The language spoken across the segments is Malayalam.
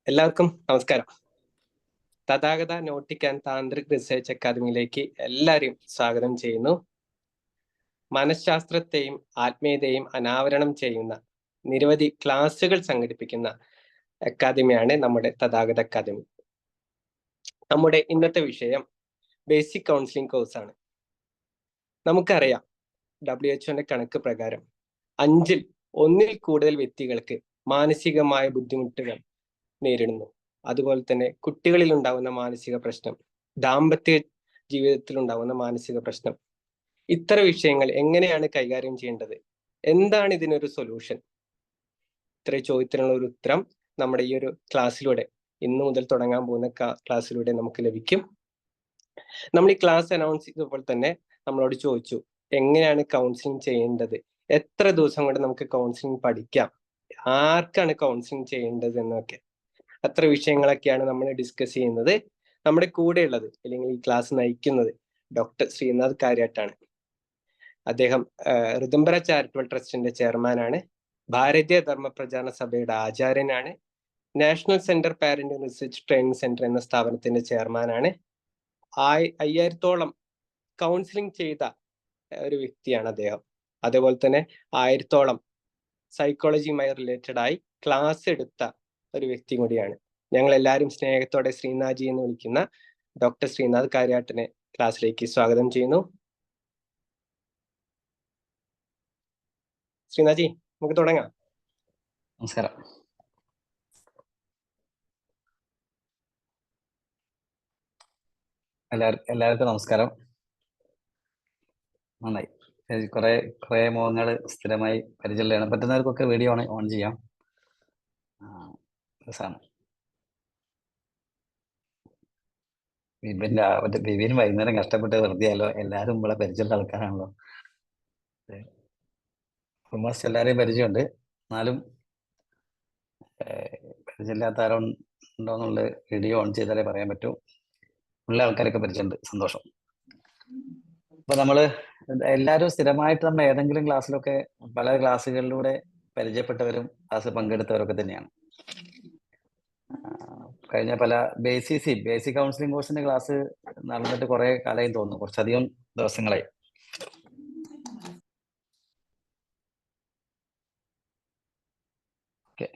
എല്ലാവർക്കും നമസ്കാരം. Tathagata noetic and Tantric research അക്കാദമിയിലേക്ക് എല്ലാവരെയും സ്വാഗതം ചെയ്യുന്നു. മനഃശാസ്ത്രത്തെയും ആത്മീയതയും അനാവരണം ചെയ്യുന്ന നിരവധി ക്ലാസുകൾ സംഘടിപ്പിക്കുന്ന അക്കാദമിയാണ് നമ്മുടെ തഥാഗത അക്കാദമി. നമ്മുടെ ഇന്നത്തെ വിഷയം ബേസിക് കൗൺസിലിംഗ് കോഴ്സാണ്. നമുക്കറിയാം, WHO കണക്ക് പ്രകാരം 1/5 കൂടുതൽ വ്യക്തികൾക്ക് മാനസികമായ ബുദ്ധിമുട്ടുകൾ നേരിടുന്നു. അതുപോലെ തന്നെ കുട്ടികളിൽ ഉണ്ടാകുന്ന മാനസിക പ്രശ്നം, ദാമ്പത്യ ജീവിതത്തിൽ ഉണ്ടാകുന്ന മാനസിക പ്രശ്നം, ഇത്തരം വിഷയങ്ങൾ എങ്ങനെയാണ് കൈകാര്യം ചെയ്യേണ്ടത്, എന്താണ് ഇതിനൊരു സൊല്യൂഷൻ? ഇത്രയും ചോദ്യത്തിനുള്ള ഒരു ഉത്തരം നമ്മുടെ ഈ ഒരു ക്ലാസ്സിലൂടെ, ഇന്നു മുതൽ തുടങ്ങാൻ പോകുന്ന ക്ലാസ്സിലൂടെ നമുക്ക് ലഭിക്കും. നമ്മൾ ഈ ക്ലാസ് അനൗൺസ് ചെയ്തപ്പോൾ തന്നെ നമ്മളോട് ചോദിച്ചു, എങ്ങനെയാണ് കൗൺസിലിംഗ് ചെയ്യേണ്ടത്, എത്ര ദിവസം കൊണ്ട് നമുക്ക് കൗൺസിലിംഗ് പഠിക്കാം, ആർക്കാണ് കൗൺസിലിംഗ് ചെയ്യേണ്ടത് എന്നൊക്കെ. അത്ര വിഷയങ്ങളൊക്കെയാണ് നമ്മൾ ഡിസ്കസ് ചെയ്യുന്നത്. നമ്മുടെ കൂടെയുള്ളത്, അല്ലെങ്കിൽ ഈ ക്ലാസ് നയിക്കുന്നത് ഡോക്ടർ ശ്രീനാഥ് കാര്യാട്ടാണ്. അദ്ദേഹം ഋതംബര ചാരിറ്റബിൾ ട്രസ്റ്റിന്റെ ചെയർമാനാണ്, ഭാരതീയ ധർമ്മ പ്രചാരണ സഭയുടെ ആചാര്യനാണ്, national centre parent research training centre എന്ന സ്ഥാപനത്തിന്റെ ചെയർമാനാണ്. 5000-ഓളം കൗൺസിലിംഗ് ചെയ്ത ഒരു വ്യക്തിയാണ് അദ്ദേഹം. അതേപോലെ തന്നെ 1000-ഓളം സൈക്കോളജിയുമായി റിലേറ്റഡ് ആയി ക്ലാസ് എടുത്ത ഒരു വ്യക്തി കൂടിയാണ്. ഞങ്ങൾ എല്ലാവരും സ്നേഹത്തോടെ ശ്രീനാഥ്ജി എന്ന് വിളിക്കുന്ന ഡോക്ടർ ശ്രീനാഥ് കാര്യാട്ടിനെ ക്ലാസ്സിലേക്ക് സ്വാഗതം ചെയ്യുന്നു. ശ്രീനാഥ്ജി, നമുക്ക് തുടങ്ങാം. നമസ്കാരം. എല്ലാവർക്കും നമസ്കാരം. നന്നായി. കുറെ മുഖങ്ങൾ സ്ഥിരമായി പരിചയമാണ്. പറ്റുന്നവർക്കൊക്കെ വീഡിയോ ഓൺ ചെയ്യാം. രസമാണ്. വിപിൻ വൈകുന്നേരം കഷ്ടപ്പെട്ട് വെറുതെയല്ലോ. എല്ലാവരും നമ്മളെ പരിചയമുള്ള ആൾക്കാരാണല്ലോ. ഓൾമോസ്റ്റ് എല്ലാവരെയും പരിചയമുണ്ട്. എന്നാലും പരിചയമില്ലാത്ത ആരോ ഉണ്ടോന്നുള്ള വീഡിയോ ഓൺ ചെയ്താലേ പറയാൻ പറ്റൂ. ഉള്ള ആൾക്കാരൊക്കെ പരിചയമുണ്ട്. സന്തോഷം. അപ്പൊ നമ്മള് എല്ലാവരും സ്ഥിരമായിട്ട് നമ്മൾ ഏതെങ്കിലും ക്ലാസ്സിലൊക്കെ പല ക്ലാസ്സുകളിലൂടെ പരിചയപ്പെട്ടവരും ക്ലാസ് പങ്കെടുത്തവരൊക്കെ തന്നെയാണ്. കഴിഞ്ഞ പല ബേസിക് കൗൺസിലിംഗ് കോഴ്സിന്റെ ക്ലാസ് നടന്നിട്ട് കുറെ കാലമായി തോന്നുന്നു, കുറച്ചധികം ദിവസങ്ങളായി. ഓക്കെ.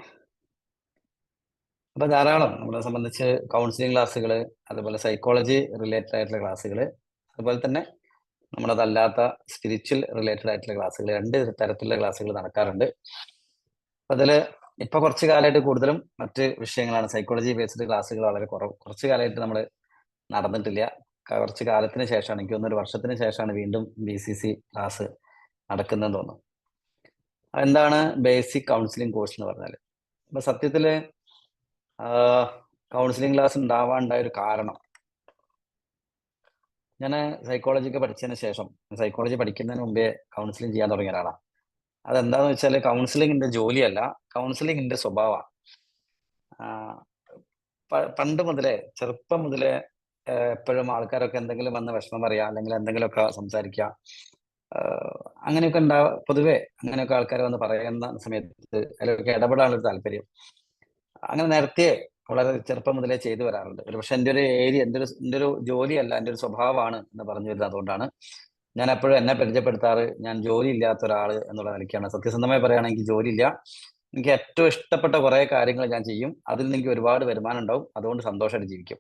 അപ്പൊ ധാരാളം നമ്മളെ സംബന്ധിച്ച് കൗൺസിലിംഗ് ക്ലാസ്സുകൾ, അതുപോലെ സൈക്കോളജി റിലേറ്റഡ് ആയിട്ടുള്ള ക്ലാസ്സുകൾ, അതുപോലെ തന്നെ നമ്മളതല്ലാത്ത സ്പിരിച്വൽ റിലേറ്റഡ് ആയിട്ടുള്ള ക്ലാസ്സുകൾ, 2 തരത്തിലുള്ള ക്ലാസ്സുകൾ നടക്കാറുണ്ട്. അതില് ഇപ്പൊ കുറച്ച് കാലമായിട്ട് കൂടുതലും മറ്റ് വിഷയങ്ങളാണ്. സൈക്കോളജി ബേസ്ഡ് ക്ലാസ്സുകൾ വളരെ കുറച്ച് കാലമായിട്ട് നമ്മൾ നടന്നിട്ടില്ല. കുറച്ച് കാലത്തിന് ശേഷമാണ്, എനിക്ക് തോന്നുന്നു 1 വർഷത്തിന് ശേഷമാണ് വീണ്ടും BCC ക്ലാസ് നടക്കുന്നതെന്ന് തോന്നുന്നു. എന്താണ് ബേസിക് കൗൺസിലിംഗ് കോഴ്സ് എന്ന് പറഞ്ഞാൽ? അപ്പൊ സത്യത്തില് കൗൺസിലിംഗ് ക്ലാസ് ഉണ്ടാവാനുണ്ടായ ഒരു കാരണം, ഞാൻ സൈക്കോളജിക്ക് പഠിച്ചതിന് ശേഷം, സൈക്കോളജി പഠിക്കുന്നതിന് മുമ്പേ കൗൺസിലിംഗ് ചെയ്യാൻ തുടങ്ങിയ ഒരാളാണ്. അതെന്താന്ന് വെച്ചാൽ കൗൺസിലിംഗിന്റെ ജോലിയല്ല, കൗൺസിലിംഗിന്റെ സ്വഭാവമാണ്. പണ്ട് മുതലേ, ചെറുപ്പം മുതലേ എപ്പോഴും ആൾക്കാരൊക്കെ എന്തെങ്കിലും വന്ന് വിഷമം പറയാ, അല്ലെങ്കിൽ എന്തെങ്കിലുമൊക്കെ സംസാരിക്കുക, അങ്ങനെയൊക്കെ പൊതുവെ അങ്ങനെയൊക്കെ ആൾക്കാർ വന്ന് പറയുന്ന സമയത്ത് അതിലൊക്കെ ഇടപെടാനുള്ള താല്പര്യം അങ്ങനെ നേരത്തെ വളരെ ചെറുപ്പം മുതലേ ചെയ്തു വരാറുണ്ട്. ഒരു പക്ഷെ എൻ്റെ ഒരു ഏരിയ, എൻ്റെ ഒരു ജോലിയല്ല, എൻ്റെ ഒരു സ്വഭാവമാണ് എന്ന് പറഞ്ഞു വരുന്നത്. അതുകൊണ്ടാണ് ഞാൻ എപ്പോഴും എന്നെ പരിചയപ്പെടുത്താറ് ഞാൻ ജോലി ഇല്ലാത്ത ഒരാൾ എന്നുള്ള നിലയ്ക്കാണ്. സത്യസന്ധമായി പറയുകയാണെങ്കിൽ എനിക്ക് ജോലിയില്ല. എനിക്ക് ഏറ്റവും ഇഷ്ടപ്പെട്ട കുറെ കാര്യങ്ങൾ ഞാൻ ചെയ്യും, അതിൽ നിന്ന് എനിക്ക് ഒരുപാട് വരുമാനം ഉണ്ടാവും, അതുകൊണ്ട് സന്തോഷമായിട്ട് ജീവിക്കും.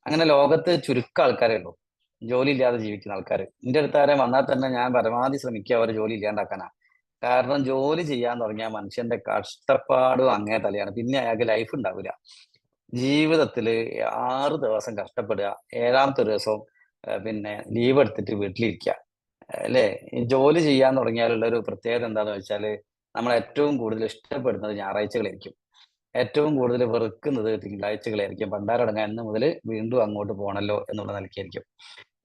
അങ്ങനെ ലോകത്ത് ചുരുക്കം ആൾക്കാരേ ഉള്ളൂ ജോലി ഇല്ലാതെ ജീവിക്കുന്ന ആൾക്കാർ. എൻ്റെ അടുത്ത് ആരെ വന്നാൽ തന്നെ ഞാൻ പരമാവധി ശ്രമിക്കുക അവരെ ജോലി ഇല്ലാണ്ടാക്കാനാ. കാരണം ജോലി ചെയ്യാൻ തുടങ്ങിയ മനുഷ്യന്റെ കഷ്ടപ്പാടും അങ്ങേ തലയാണ്. പിന്നെ അയാൾക്ക് ലൈഫ് ഉണ്ടാവില്ല. ജീവിതത്തില് 6 ദിവസം കഷ്ടപ്പെടുക, 7ാമത്തെ ദിവസം പിന്നെ ലീവ് എടുത്തിട്ട് വീട്ടിലിരിക്കുക, അല്ലേ? ജോലി ചെയ്യാൻ തുടങ്ങിയാലുള്ള ഒരു പ്രത്യേകത എന്താണെന്ന് വെച്ചാൽ, നമ്മൾ ഏറ്റവും കൂടുതൽ ഇഷ്ടപ്പെടുന്നത് ഞായറാഴ്ചകളായിരിക്കും, ഏറ്റവും കൂടുതൽ വെറുക്കുന്നത് തിങ്കളാഴ്ചകളായിരിക്കും. പണ്ടാരടങ്ങാൻ ഇന്ന് മുതൽ വീണ്ടും അങ്ങോട്ട് പോകണല്ലോ എന്നുള്ള നിലയ്ക്കായിരിക്കും.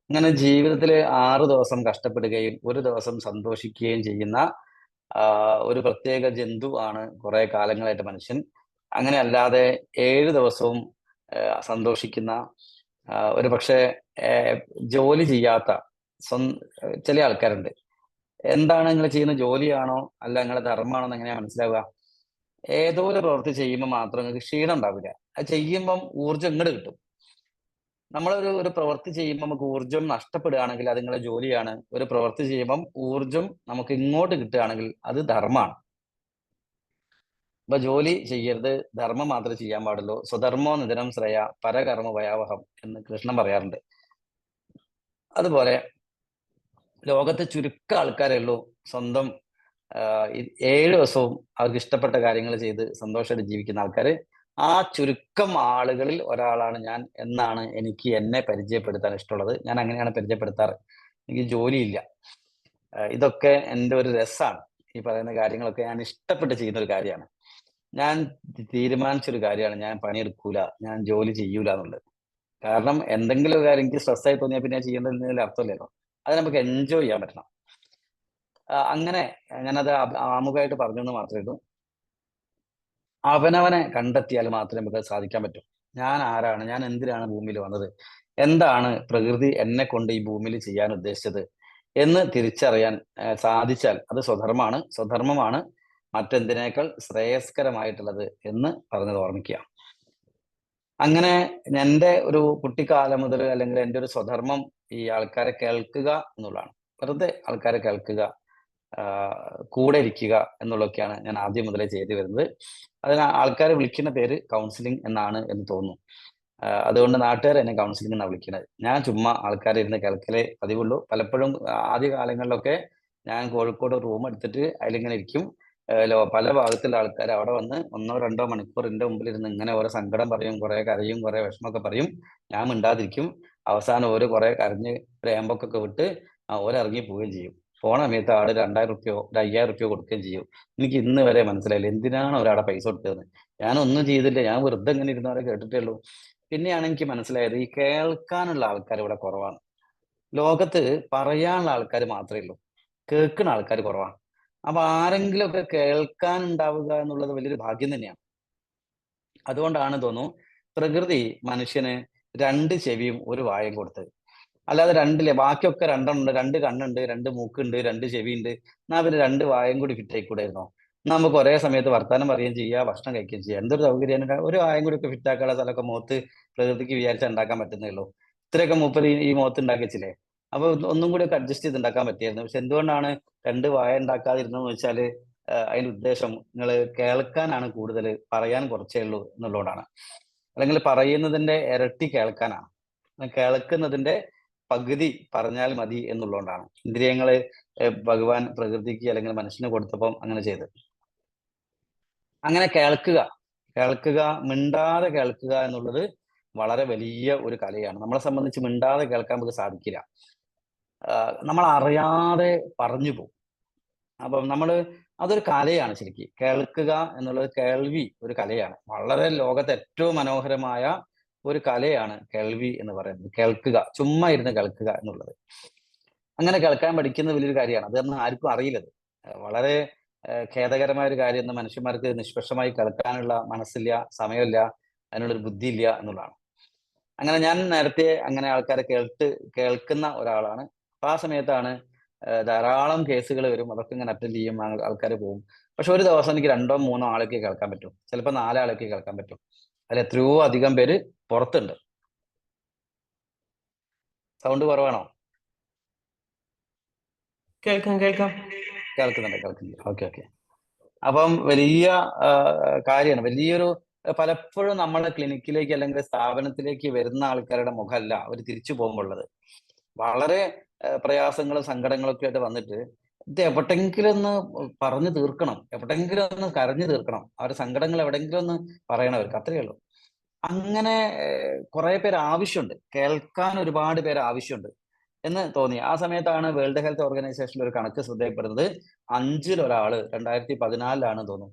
അങ്ങനെ ജീവിതത്തിൽ 6 ദിവസം കഷ്ടപ്പെടുകയും 1 ദിവസം സന്തോഷിക്കുകയും ചെയ്യുന്ന ഒരു പ്രത്യേക ജന്തു ആണ് കുറെ കാലങ്ങളായിട്ട് മനുഷ്യൻ. അങ്ങനെ അല്ലാതെ 7 ദിവസവും സന്തോഷിക്കുന്ന, ഒരു പക്ഷേ ജോലി ചെയ്യാത്ത ചില ആൾക്കാരുണ്ട്. എന്താണ് നിങ്ങൾ ചെയ്യുന്ന, ജോലിയാണോ അല്ല നിങ്ങളെ ധർമ്മമാണോ എന്ന് എങ്ങനെയാ മനസ്സിലാവുക? ഏതോ ഒരു പ്രവൃത്തി ചെയ്യുമ്പോൾ മാത്രം നിങ്ങൾക്ക് ക്ഷീണം ഉണ്ടാവില്ല. അത് ചെയ്യുമ്പം ഊർജ്ജം ഇങ്ങോട്ട് കിട്ടും. നമ്മളൊരു പ്രവൃത്തി ചെയ്യുമ്പോൾ നമുക്ക് ഊർജ്ജം നഷ്ടപ്പെടുകയാണെങ്കിൽ അത് നിങ്ങളുടെ ജോലിയാണ്. ഒരു പ്രവൃത്തി ചെയ്യുമ്പം ഊർജ്ജം നമുക്ക് ഇങ്ങോട്ട് കിട്ടുകയാണെങ്കിൽ അത് ധർമ്മമാണ്. അപ്പൊ ജോലി ചെയ്യരുത്, ധർമ്മം മാത്രമേ ചെയ്യാൻ പാടുള്ളൂ. സ്വധർമ്മോ നിധനം ശ്രേയ പരകർമ്മ ഭയാവഹം എന്ന് കൃഷ്ണൻ പറയാറുണ്ട്. അതുപോലെ ലോകത്ത് ചുരുക്കം ആൾക്കാരേ ഉള്ളൂ സ്വന്തം 7 ദിവസവും അവർക്ക് ഇഷ്ടപ്പെട്ട കാര്യങ്ങൾ ചെയ്ത് സന്തോഷമായിട്ട് ജീവിക്കുന്ന ആൾക്കാർ. ആ ചുരുക്കം ആളുകളിൽ ഒരാളാണ് ഞാൻ എന്നാണ് എനിക്ക് എന്നെ പരിചയപ്പെടുത്താൻ ഇഷ്ടമുള്ളത്. ഞാൻ അങ്ങനെയാണ് പരിചയപ്പെടുത്താറ്. എനിക്ക് ജോലിയില്ല. ഇതൊക്കെ എൻ്റെ ഒരു രസമാണ്. ഈ പറയുന്ന കാര്യങ്ങളൊക്കെ ഞാൻ ഇഷ്ടപ്പെട്ട് ചെയ്യുന്ന ഒരു കാര്യമാണ്. ഞാൻ തീരുമാനിച്ചൊരു കാര്യമാണ്, ഞാൻ പണിയെടുക്കൂല, ഞാൻ ജോലി ചെയ്യൂല എന്നുള്ളത്. കാരണം എന്തെങ്കിലും ഒരു കാര്യം എനിക്ക് സ്ട്രെസ് ആയി തോന്നിയാൽ പിന്നെ ചെയ്യേണ്ടതിൽ അർത്ഥമില്ലല്ലോ. അത് നമുക്ക് എൻജോയ് ചെയ്യാൻ പറ്റണം. അങ്ങനെ ഞാനത് ആമുഖമായിട്ട് പറഞ്ഞു എന്ന് മാത്രമേ ഉള്ളൂ. അവനവനെ കണ്ടെത്തിയാൽ മാത്രമേ നമുക്ക് സാധിക്കാൻ പറ്റൂ. ഞാൻ ആരാണ്, ഞാൻ എന്തിനാണ് ഭൂമിയിൽ വന്നത്, എന്താണ് പ്രകൃതി എന്നെ കൊണ്ട് ഈ ഭൂമിയിൽ ചെയ്യാൻ ഉദ്ദേശിച്ചത് എന്ന് തിരിച്ചറിയാൻ സാധിച്ചാൽ അത് സ്വധർമ്മമാണ്. സ്വധർമ്മമാണ് മറ്റെന്തിനേക്കാൾ ശ്രേയസ്കരമായിട്ടുള്ളത് എന്ന് പറഞ്ഞത് ഓർമ്മിക്കുക. അങ്ങനെ എൻ്റെ ഒരു കുട്ടിക്കാലം മുതൽ അല്ലെങ്കിൽ എൻ്റെ ഒരു സ്വധർമ്മം ഈ ആൾക്കാരെ കേൾക്കുക എന്നുള്ളതാണ്. വെറുതെ ആൾക്കാരെ കേൾക്കുക, കൂടെ ഇരിക്കുക എന്നുള്ളതൊക്കെയാണ് ഞാൻ ആദ്യം മുതലേ ചെയ്തു വരുന്നത്. അതിന് ആൾക്കാരെ വിളിക്കുന്ന പേര് കൗൺസിലിംഗ് എന്നാണ് എന്ന് തോന്നുന്നു. അതുകൊണ്ട് നാട്ടുകാർ എന്നെ കൗൺസിലിംഗ് എന്നാണ് വിളിക്കുന്നത്. ഞാൻ ചുമ്മാ ആൾക്കാരെ ഇരുന്ന് കേൾക്കലേ പതിവുള്ളൂ. പലപ്പോഴും ആദ്യ കാലങ്ങളിലൊക്കെ ഞാൻ കോഴിക്കോട് റൂം എടുത്തിട്ട് അതിലിങ്ങനെ ഇരിക്കും. പല ഭാഗത്തുള്ള ആൾക്കാർ അവിടെ വന്ന് 1-2 മണിക്കൂർ എൻ്റെ മുമ്പിൽ ഇരുന്ന് ഇങ്ങനെ ഓരോ സങ്കടം പറയും, കുറെ കരയും, കുറെ വിഷമമൊക്കെ പറയും. ഞാൻ മിണ്ടാതിരിക്കും. അവസാനം ഓരോ കുറെ കരഞ്ഞ് പ്രേമ്പൊക്കെ വിട്ട് ഓരിറങ്ങി പോവുകയും ചെയ്യും. പോണ സമയത്ത് ആള് 2000 റുപ്യോ 5000 റുപ്യോ കൊടുക്കുകയും ചെയ്യും. എനിക്ക് ഇന്ന് വരെ മനസ്സിലായില്ല എന്തിനാണ് ഒരാളെ പൈസ കൊടുത്തതെന്ന്. ഞാനൊന്നും ചെയ്തില്ല, ഞാൻ വെറുതെ ഇങ്ങനെ ഇരുന്നവരെ കേട്ടിട്ടേ ഉള്ളൂ. പിന്നെയാണ് എനിക്ക് മനസ്സിലായത് ഈ കേൾക്കാനുള്ള ആൾക്കാർ ഇവിടെ കുറവാണ്. ലോകത്ത് പറയാനുള്ള ആൾക്കാർ മാത്രമേ ഉള്ളൂ, കേൾക്കുന്ന ആൾക്കാർ കുറവാണ്. അപ്പൊ ആരെങ്കിലുമൊക്കെ കേൾക്കാൻ ഉണ്ടാവുക എന്നുള്ളത് വലിയൊരു ഭാഗ്യം തന്നെയാണ്. അതുകൊണ്ടാണ് തോന്നുന്നു പ്രകൃതി മനുഷ്യന് 2 ചെവിയും 1 വായും കൊടുത്തത്. അല്ലാതെ ബാക്കിയൊക്കെ 2 ഉണ്ട്, 2 കണ്ണുണ്ട്, 2 മൂക്കുണ്ട്, 2 ചെവിയുണ്ട്. എന്നാ പിന്നെ 2 വായും കൂടി ഫിറ്റ് ആയിക്കൂടായിരുന്നോ? നമുക്ക് ഒരേ സമയത്ത് വർത്താനം പറയുകയും ചെയ്യുക, ഭക്ഷണം കഴിക്കുകയും ചെയ്യുക. എന്തൊരു സൗകര്യമാണ്. ഒരു വായും കൂടി ഒക്കെ ഫിറ്റ് ആക്കാനുള്ള സ്ഥലമൊക്കെ മുഖത്ത് പ്രകൃതിക്ക് വിചാരിച്ചാൽ ഉണ്ടാക്കാൻ പറ്റുന്നേ ഉള്ളൂ. ഇത്രയൊക്കെ മൂപ്പര് ഈ മുഖത്ത് ഉണ്ടാക്കി വെച്ചില്ലേ. അപ്പൊ ഒന്നും കൂടി ഒക്കെ അഡ്ജസ്റ്റ് ചെയ്ത് ഉണ്ടാക്കാൻ പറ്റിയായിരുന്നു. പക്ഷെ എന്തുകൊണ്ടാണ് 2 വായ ഉണ്ടാക്കാതിരുന്നതെന്ന് വെച്ചാൽ അതിന്റെ ഉദ്ദേശം നിങ്ങൾ കേൾക്കാനാണ് കൂടുതൽ, പറയാൻ കുറച്ചേ ഉള്ളൂ എന്നുള്ളതുകൊണ്ടാണ്. അല്ലെങ്കിൽ പറയുന്നതിന്റെ ഇരട്ടി കേൾക്കാനാണ്. കേൾക്കുന്നതിന്റെ പകുതി പറഞ്ഞാൽ മതി എന്നുള്ളതുകൊണ്ടാണ് ഇന്ദ്രിയങ്ങള് ഭഗവാൻ പ്രകൃതിക്ക് അല്ലെങ്കിൽ മനുഷ്യന് കൊടുത്തപ്പം അങ്ങനെ ചെയ്ത്. അങ്ങനെ കേൾക്കുക, മിണ്ടാതെ കേൾക്കുക എന്നുള്ളത് വളരെ വലിയ ഒരു കലയാണ്. നമ്മളെ സംബന്ധിച്ച് മിണ്ടാതെ കേൾക്കാൻ നമുക്ക് സാധിക്കില്ല. നമ്മൾ അറിയാതെ പറഞ്ഞു പോകും. അപ്പം അതൊരു കലയാണ് ശരിക്കും. കേൾക്കുക എന്നുള്ളത്, കേൾവി ഒരു കലയാണ്. വളരെ ലോകത്തെ ഏറ്റവും മനോഹരമായ ഒരു കലയാണ് കേൾവി എന്ന് പറയുന്നത്. കേൾക്കുക, ചുമ്മാ ഇരുന്ന് കേൾക്കുക എന്നുള്ളത്. അങ്ങനെ കേൾക്കാൻ പഠിക്കുന്നത് വലിയൊരു കാര്യമാണ്. അതൊന്നും ആർക്കും അറിയില്ലത്. വളരെ ഖേദകരമായ ഒരു കാര്യം, എന്ന് മനുഷ്യന്മാർക്ക് നിഷ്പക്ഷമായി കേൾക്കാനുള്ള മനസ്സില്ല, സമയമില്ല, അതിനുള്ളൊരു ബുദ്ധിയില്ല എന്നുള്ളതാണ്. അങ്ങനെ ഞാൻ നേരത്തെ അങ്ങനെ ആൾക്കാരെ കേൾക്കുന്ന ഒരാളാണ്. അപ്പൊ ആ സമയത്താണ് ധാരാളം കേസുകൾ വരും. അതൊക്കെ ഇങ്ങനെ അറ്റൻഡ് ചെയ്യും, ആൾക്കാർ പോകും. പക്ഷെ ഒരു ദിവസം എനിക്ക് 2-3 ആളൊക്കെ കേൾക്കാൻ പറ്റും, ചിലപ്പോൾ 4 ആളൊക്കെ കേൾക്കാൻ പറ്റും. അതിൽ എത്രയോ അധികം പേര് പുറത്തുണ്ട്. സൗണ്ട് കുറവാണോ? കേൾക്കുന്നുണ്ട്. ഓക്കെ. അപ്പം വലിയ കാര്യമാണ്. വലിയൊരു പലപ്പോഴും നമ്മളെ ക്ലിനിക്കിലേക്ക് അല്ലെങ്കിൽ സ്ഥാപനത്തിലേക്ക് വരുന്ന ആൾക്കാരുടെ മുഖമല്ല അവർ തിരിച്ചു പോകുമ്പോഴുള്ളത്. വളരെ പ്രയാസങ്ങളും സങ്കടങ്ങളും ഒക്കെ ആയിട്ട് വന്നിട്ട് ഇത് എവിടെങ്കിലും ഒന്ന് പറഞ്ഞു തീർക്കണം, എവിടെങ്കിലും ഒന്ന് കരഞ്ഞു തീർക്കണം, അവരുടെ സങ്കടങ്ങൾ എവിടെങ്കിലും ഒന്ന് പറയണവർക്ക്, അത്രയേ ഉള്ളൂ. അങ്ങനെ കുറെ പേര് ആവശ്യമുണ്ട്, കേൾക്കാൻ ഒരുപാട് പേര് ആവശ്യമുണ്ട് എന്ന് തോന്നി. ആ സമയത്താണ് വേൾഡ് ഹെൽത്ത് ഓർഗനൈസേഷനിൽ ഒരു കണക്ക് ശ്രദ്ധയപ്പെടുന്നത്. 5-ൽ ഒരാള് 2014 തോന്നുന്നു,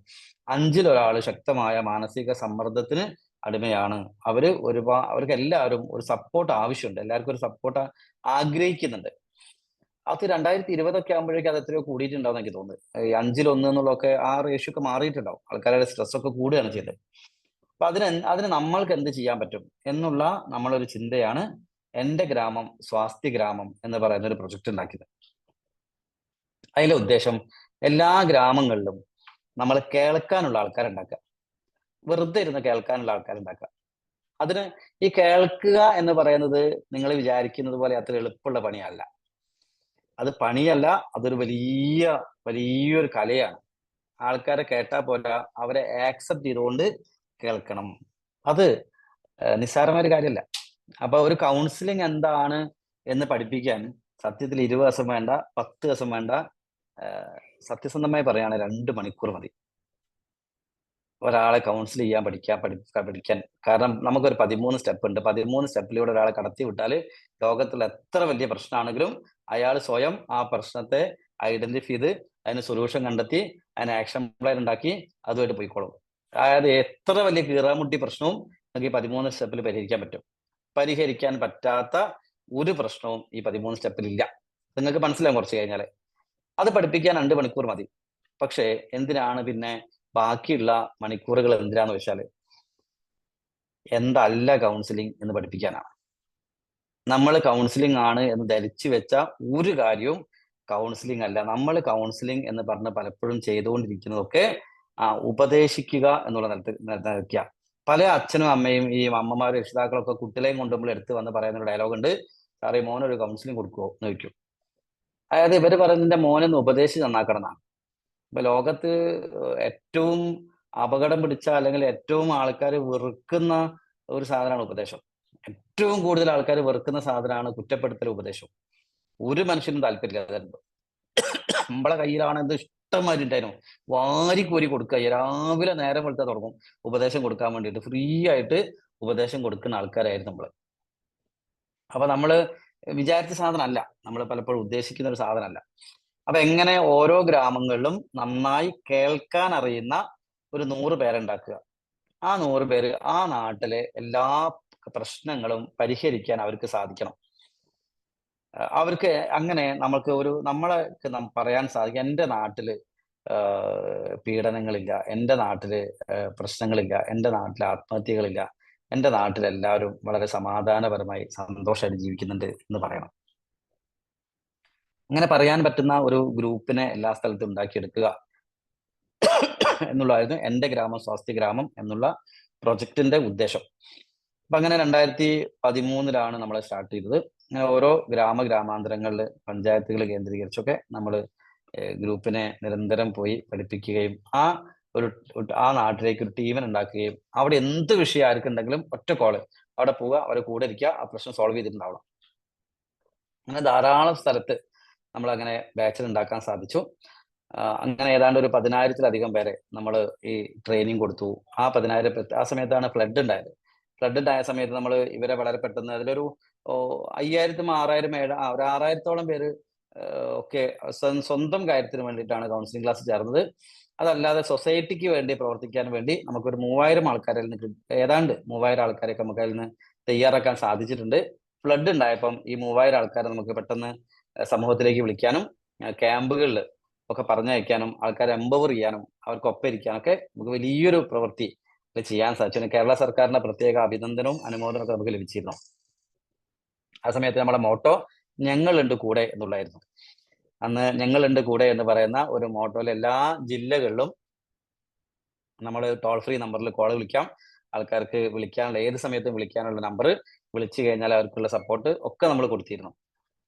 5-ൽ ഒരാള് ശക്തമായ മാനസിക സമ്മർദ്ദത്തിന് അടിമയാണ്. അവർക്ക് എല്ലാവരും ഒരു സപ്പോർട്ട് ആവശ്യമുണ്ട്, എല്ലാവർക്കും ഒരു സപ്പോർട്ട് ആഗ്രഹിക്കുന്നുണ്ട്. അത് 2020 ആകുമ്പോഴേക്കും അത് എത്രയോ കൂടിയിട്ടുണ്ടാവും എനിക്ക് തോന്നുന്നത്. 5-ൽ 1 എന്നുള്ളതൊക്കെ ആ റേഷ്യോ ഒക്കെ മാറിയിട്ടുണ്ടാവും. ആൾക്കാരുടെ സ്ട്രെസ് ഒക്കെ കൂടുകയാണ് ചെയ്തത്. അപ്പൊ അതിന് നമ്മൾക്ക് എന്ത് ചെയ്യാൻ പറ്റും എന്നുള്ള നമ്മളൊരു ചിന്തയാണ് എൻ്റെ ഗ്രാമം സ്വാസ്ഥ്യ ഗ്രാമം എന്ന് പറയുന്ന ഒരു പ്രൊജക്ട് ഉണ്ടാക്കിയത്. അതിലെ ഉദ്ദേശം എല്ലാ ഗ്രാമങ്ങളിലും നമ്മൾ കേൾക്കാനുള്ള ആൾക്കാരുണ്ടാക്കുക. വെറുതെ ഇരുന്ന് കേൾക്കാനുള്ള ആൾക്കാരുണ്ടാക്കുക. അതിന് ഈ കേൾക്കുക എന്ന് പറയുന്നത് നിങ്ങൾ വിചാരിക്കുന്നത് പോലെ അത്ര എളുപ്പമുള്ള പണിയല്ല. അത് പണിയല്ല, അതൊരു വലിയൊരു കലയാണ്. ആൾക്കാരെ കേട്ടാ പോരാ, അവരെ ആക്സെപ്റ്റ് ചെയ്തുകൊണ്ട് കേൾക്കണം. അത് നിസ്സാരമായ ഒരു കാര്യമല്ല. അപ്പൊ ഒരു കൗൺസിലിംഗ് എന്താണ് എന്ന് പഠിപ്പിക്കാൻ സത്യത്തിൽ 20 ദിവസം വേണ്ട, 10 ദിവസം വേണ്ട. സത്യസന്ധമായി പറയുകയാണെങ്കിൽ 2 മണിക്കൂർ മതി ഒരാളെ കൗൺസിൽ ചെയ്യാൻ പഠിക്കാൻ. കാരണം നമുക്കൊരു 13 സ്റ്റെപ്പ് ഉണ്ട്. 13 സ്റ്റെപ്പിലൂടെ ഒരാളെ കടത്തി വിട്ടാൽ ലോകത്തുള്ള എത്ര വലിയ പ്രശ്നമാണെങ്കിലും അയാൾ സ്വയം ആ പ്രശ്നത്തെ ഐഡന്റിഫൈ ചെയ്ത് അതിന് സൊല്യൂഷൻ കണ്ടെത്തി അതിന് ആക്ഷൻ പ്ലാൻ ഉണ്ടാക്കി അതുമായിട്ട് പോയിക്കോളും. അതായത് എത്ര വലിയ കീറാമുട്ടി പ്രശ്നവും നമുക്ക് ഈ 13 സ്റ്റെപ്പിൽ പരിഹരിക്കാൻ പറ്റും. പരിഹരിക്കാൻ പറ്റാത്ത ഒരു പ്രശ്നവും ഈ 13 സ്റ്റെപ്പിൽ ഇല്ല. നിങ്ങൾക്ക് മനസ്സിലാവും കുറച്ച് കഴിഞ്ഞാൽ. അത് പഠിപ്പിക്കാൻ 2 മണിക്കൂർ മതി. പക്ഷേ എന്തിനാണ് പിന്നെ ബാക്കിയുള്ള മണിക്കൂറുകൾ എന്തിനാന്ന് വെച്ചാല് എന്തല്ല കൗൺസിലിംഗ് എന്ന് പഠിപ്പിക്കാനാണ്. നമ്മൾ കൗൺസിലിംഗ് ആണ് എന്ന് ധരിച്ചു വെച്ച ഒരു കാര്യവും കൗൺസിലിംഗ് അല്ല. നമ്മൾ കൗൺസിലിംഗ് എന്ന് പറഞ്ഞ് പലപ്പോഴും ചെയ്തുകൊണ്ടിരിക്കുന്നതൊക്കെ ഉപദേശിക്കുക എന്നുള്ള നിലയ്ക്കുക. പല അച്ഛനും അമ്മയും ഈ അമ്മമാരും രക്ഷിതാക്കളൊക്കെ കുട്ടികളെയും കൊണ്ട് നമ്മൾ എടുത്ത് വന്ന് പറയുന്ന ഒരു ഡയലോഗ് ഉണ്ട്, സാറേ മോനൊരു കൗൺസിലിംഗ് കൊടുക്കുമോ എന്ന് ചോദിക്കും. അതായത് ഇവര് പറയുന്നതിന്റെ മോനൊന്ന് ഉപദേശിച്ച് നന്നാക്കണം എന്നാണ്. ഇപ്പൊ ലോകത്ത് ഏറ്റവും അപകടം പിടിച്ച അല്ലെങ്കിൽ ഏറ്റവും ആൾക്കാർ വെറുക്കുന്ന ഒരു സാധനമാണ് ഉപദേശം. ഏറ്റവും കൂടുതൽ ആൾക്കാർ വെറുക്കുന്ന സാധനമാണ് കുറ്റപ്പെടുത്തൽ ഉപദേശം. ഒരു മനുഷ്യനും താല്പര്യമില്ല. നമ്മളെ കയ്യിലാണ് ഇത് ഇഷ്ടംമാതിരി ഉണ്ടായിരുന്നു, വാരിക്കോരി കൊടുക്കുക. രാവിലെ നേരം വെളുത്താൽ തുടങ്ങും ഉപദേശം കൊടുക്കാൻ വേണ്ടിയിട്ട്. ഫ്രീ ആയിട്ട് ഉപദേശം കൊടുക്കുന്ന ആൾക്കാരായിരുന്നു നമ്മള്. അപ്പൊ നമ്മള് വിചാരിച്ച സാധനമല്ല, നമ്മൾ പലപ്പോഴും ഉദ്ദേശിക്കുന്ന ഒരു സാധനമല്ല. അപ്പൊ എങ്ങനെ ഓരോ ഗ്രാമങ്ങളിലും നന്നായി കേൾക്കാൻ അറിയുന്ന ഒരു 100 പേരുണ്ടാക്കുക. ആ 100 പേര് ആ നാട്ടിലെ എല്ലാ പ്രശ്നങ്ങളും പരിഹരിക്കാൻ അവർക്ക് സാധിക്കണം. അവർക്ക് അങ്ങനെ നമ്മളെ പറയാൻ സാധിക്കും, എൻ്റെ നാട്ടില് പീഡനങ്ങളില്ല, എൻ്റെ നാട്ടില് പ്രശ്നങ്ങളില്ല, എൻ്റെ നാട്ടിൽ ആത്മഹത്യകളില്ല, എൻ്റെ നാട്ടിൽ എല്ലാവരും വളരെ സമാധാനപരമായി സന്തോഷമായിട്ട് ജീവിക്കുന്നുണ്ട് എന്ന് പറയണം. അങ്ങനെ പറയാൻ പറ്റുന്ന ഒരു ഗ്രൂപ്പിനെ എല്ലാ സ്ഥലത്തും ഉണ്ടാക്കിയെടുക്കുക എന്നുള്ളതായിരുന്നു എൻ്റെ ഗ്രാമം സ്വാസ്ഥ്യ ഗ്രാമം എന്നുള്ള പ്രൊജക്ടിന്റെ ഉദ്ദേശം. അപ്പൊ അങ്ങനെ 2013 നമ്മൾ സ്റ്റാർട്ട് ചെയ്തത്. അങ്ങനെ ഓരോ ഗ്രാമാന്തരങ്ങളിൽ പഞ്ചായത്തുകൾ കേന്ദ്രീകരിച്ചൊക്കെ നമ്മൾ ഗ്രൂപ്പിനെ നിരന്തരം പോയി പഠിപ്പിക്കുകയും ആ നാട്ടിലേക്ക് ഒരു ടീമിനെ ഉണ്ടാക്കുകയും അവിടെ എന്ത് വിഷയം ആർക്കുണ്ടെങ്കിലും ഒറ്റ കോള് അവിടെ പോവുക, അവരെ കൂടെ ഇരിക്കുക, ആ പ്രശ്നം സോൾവ് ചെയ്തിട്ടുണ്ടാവണം. അങ്ങനെ ധാരാളം സ്ഥലത്ത് നമ്മൾ അങ്ങനെ ബാച്ചിൽ ഉണ്ടാക്കാൻ സാധിച്ചു. അങ്ങനെ ഏതാണ്ട് ഒരു 10,000-ലധികം പേരെ നമ്മൾ ഈ ട്രെയിനിങ് കൊടുത്തു. ആ 10,000 ആ സമയത്താണ് ഫ്ലഡ് ഉണ്ടായത്. ഫ്ലഡ് ഉണ്ടായ സമയത്ത് നമ്മൾ ഇവരെ വളരെ പെട്ടെന്ന് അതിലൊരു 5,000-6,000 ഒരു 6,000-ഓളം പേര് ഒക്കെ സ്വന്തം കാര്യത്തിന് വേണ്ടിയിട്ടാണ് കൗൺസിലിംഗ് ക്ലാസ് ചേർന്നത്. അതല്ലാതെ സൊസൈറ്റിക്ക് വേണ്ടി പ്രവർത്തിക്കാൻ വേണ്ടി നമുക്കൊരു 3,000 ആൾക്കാരിൽ നിന്ന് ഏതാണ്ട് 3,000 ആൾക്കാരെയൊക്കെ നമുക്ക് അതിൽ നിന്ന് തയ്യാറാക്കാൻ സാധിച്ചിട്ടുണ്ട്. ഫ്ലഡ് ഉണ്ടായപ്പം ഈ 3,000 ആൾക്കാരെ നമുക്ക് പെട്ടെന്ന് സമൂഹത്തിലേക്ക് വിളിക്കാനും ക്യാമ്പുകളിൽ ഒക്കെ പറഞ്ഞയക്കാനും ആൾക്കാരെ എംപവർ ചെയ്യാനും അവർക്കൊപ്പം ഇരിക്കാനൊക്കെ നമുക്ക് വലിയൊരു പ്രവൃത്തി ചെയ്യാൻ സാധിച്ചു. കേരള സർക്കാരിന്റെ പ്രത്യേക അഭിനന്ദനവും അനുമോദനവും ഒക്കെ നമുക്ക് ലഭിച്ചിരുന്നു. ആ സമയത്ത് നമ്മുടെ മോട്ടോ ഞങ്ങളുണ്ട് കൂടെ എന്നുള്ളതായിരുന്നു. അന്ന് ഞങ്ങളുണ്ട് കൂടെ എന്ന് പറയുന്ന ഒരു മോട്ടോയിൽ എല്ലാ ജില്ലകളിലും നമ്മൾ ടോൾ ഫ്രീ നമ്പറിൽ കോൾ വിളിക്കാം. ആൾക്കാർക്ക് വിളിക്കാനുള്ള ഏത് സമയത്തും വിളിക്കാനുള്ള നമ്പർ വിളിച്ചു കഴിഞ്ഞാൽ അവർക്കുള്ള സപ്പോർട്ട് ഒക്കെ നമ്മൾ കൊടുത്തിരുന്നു.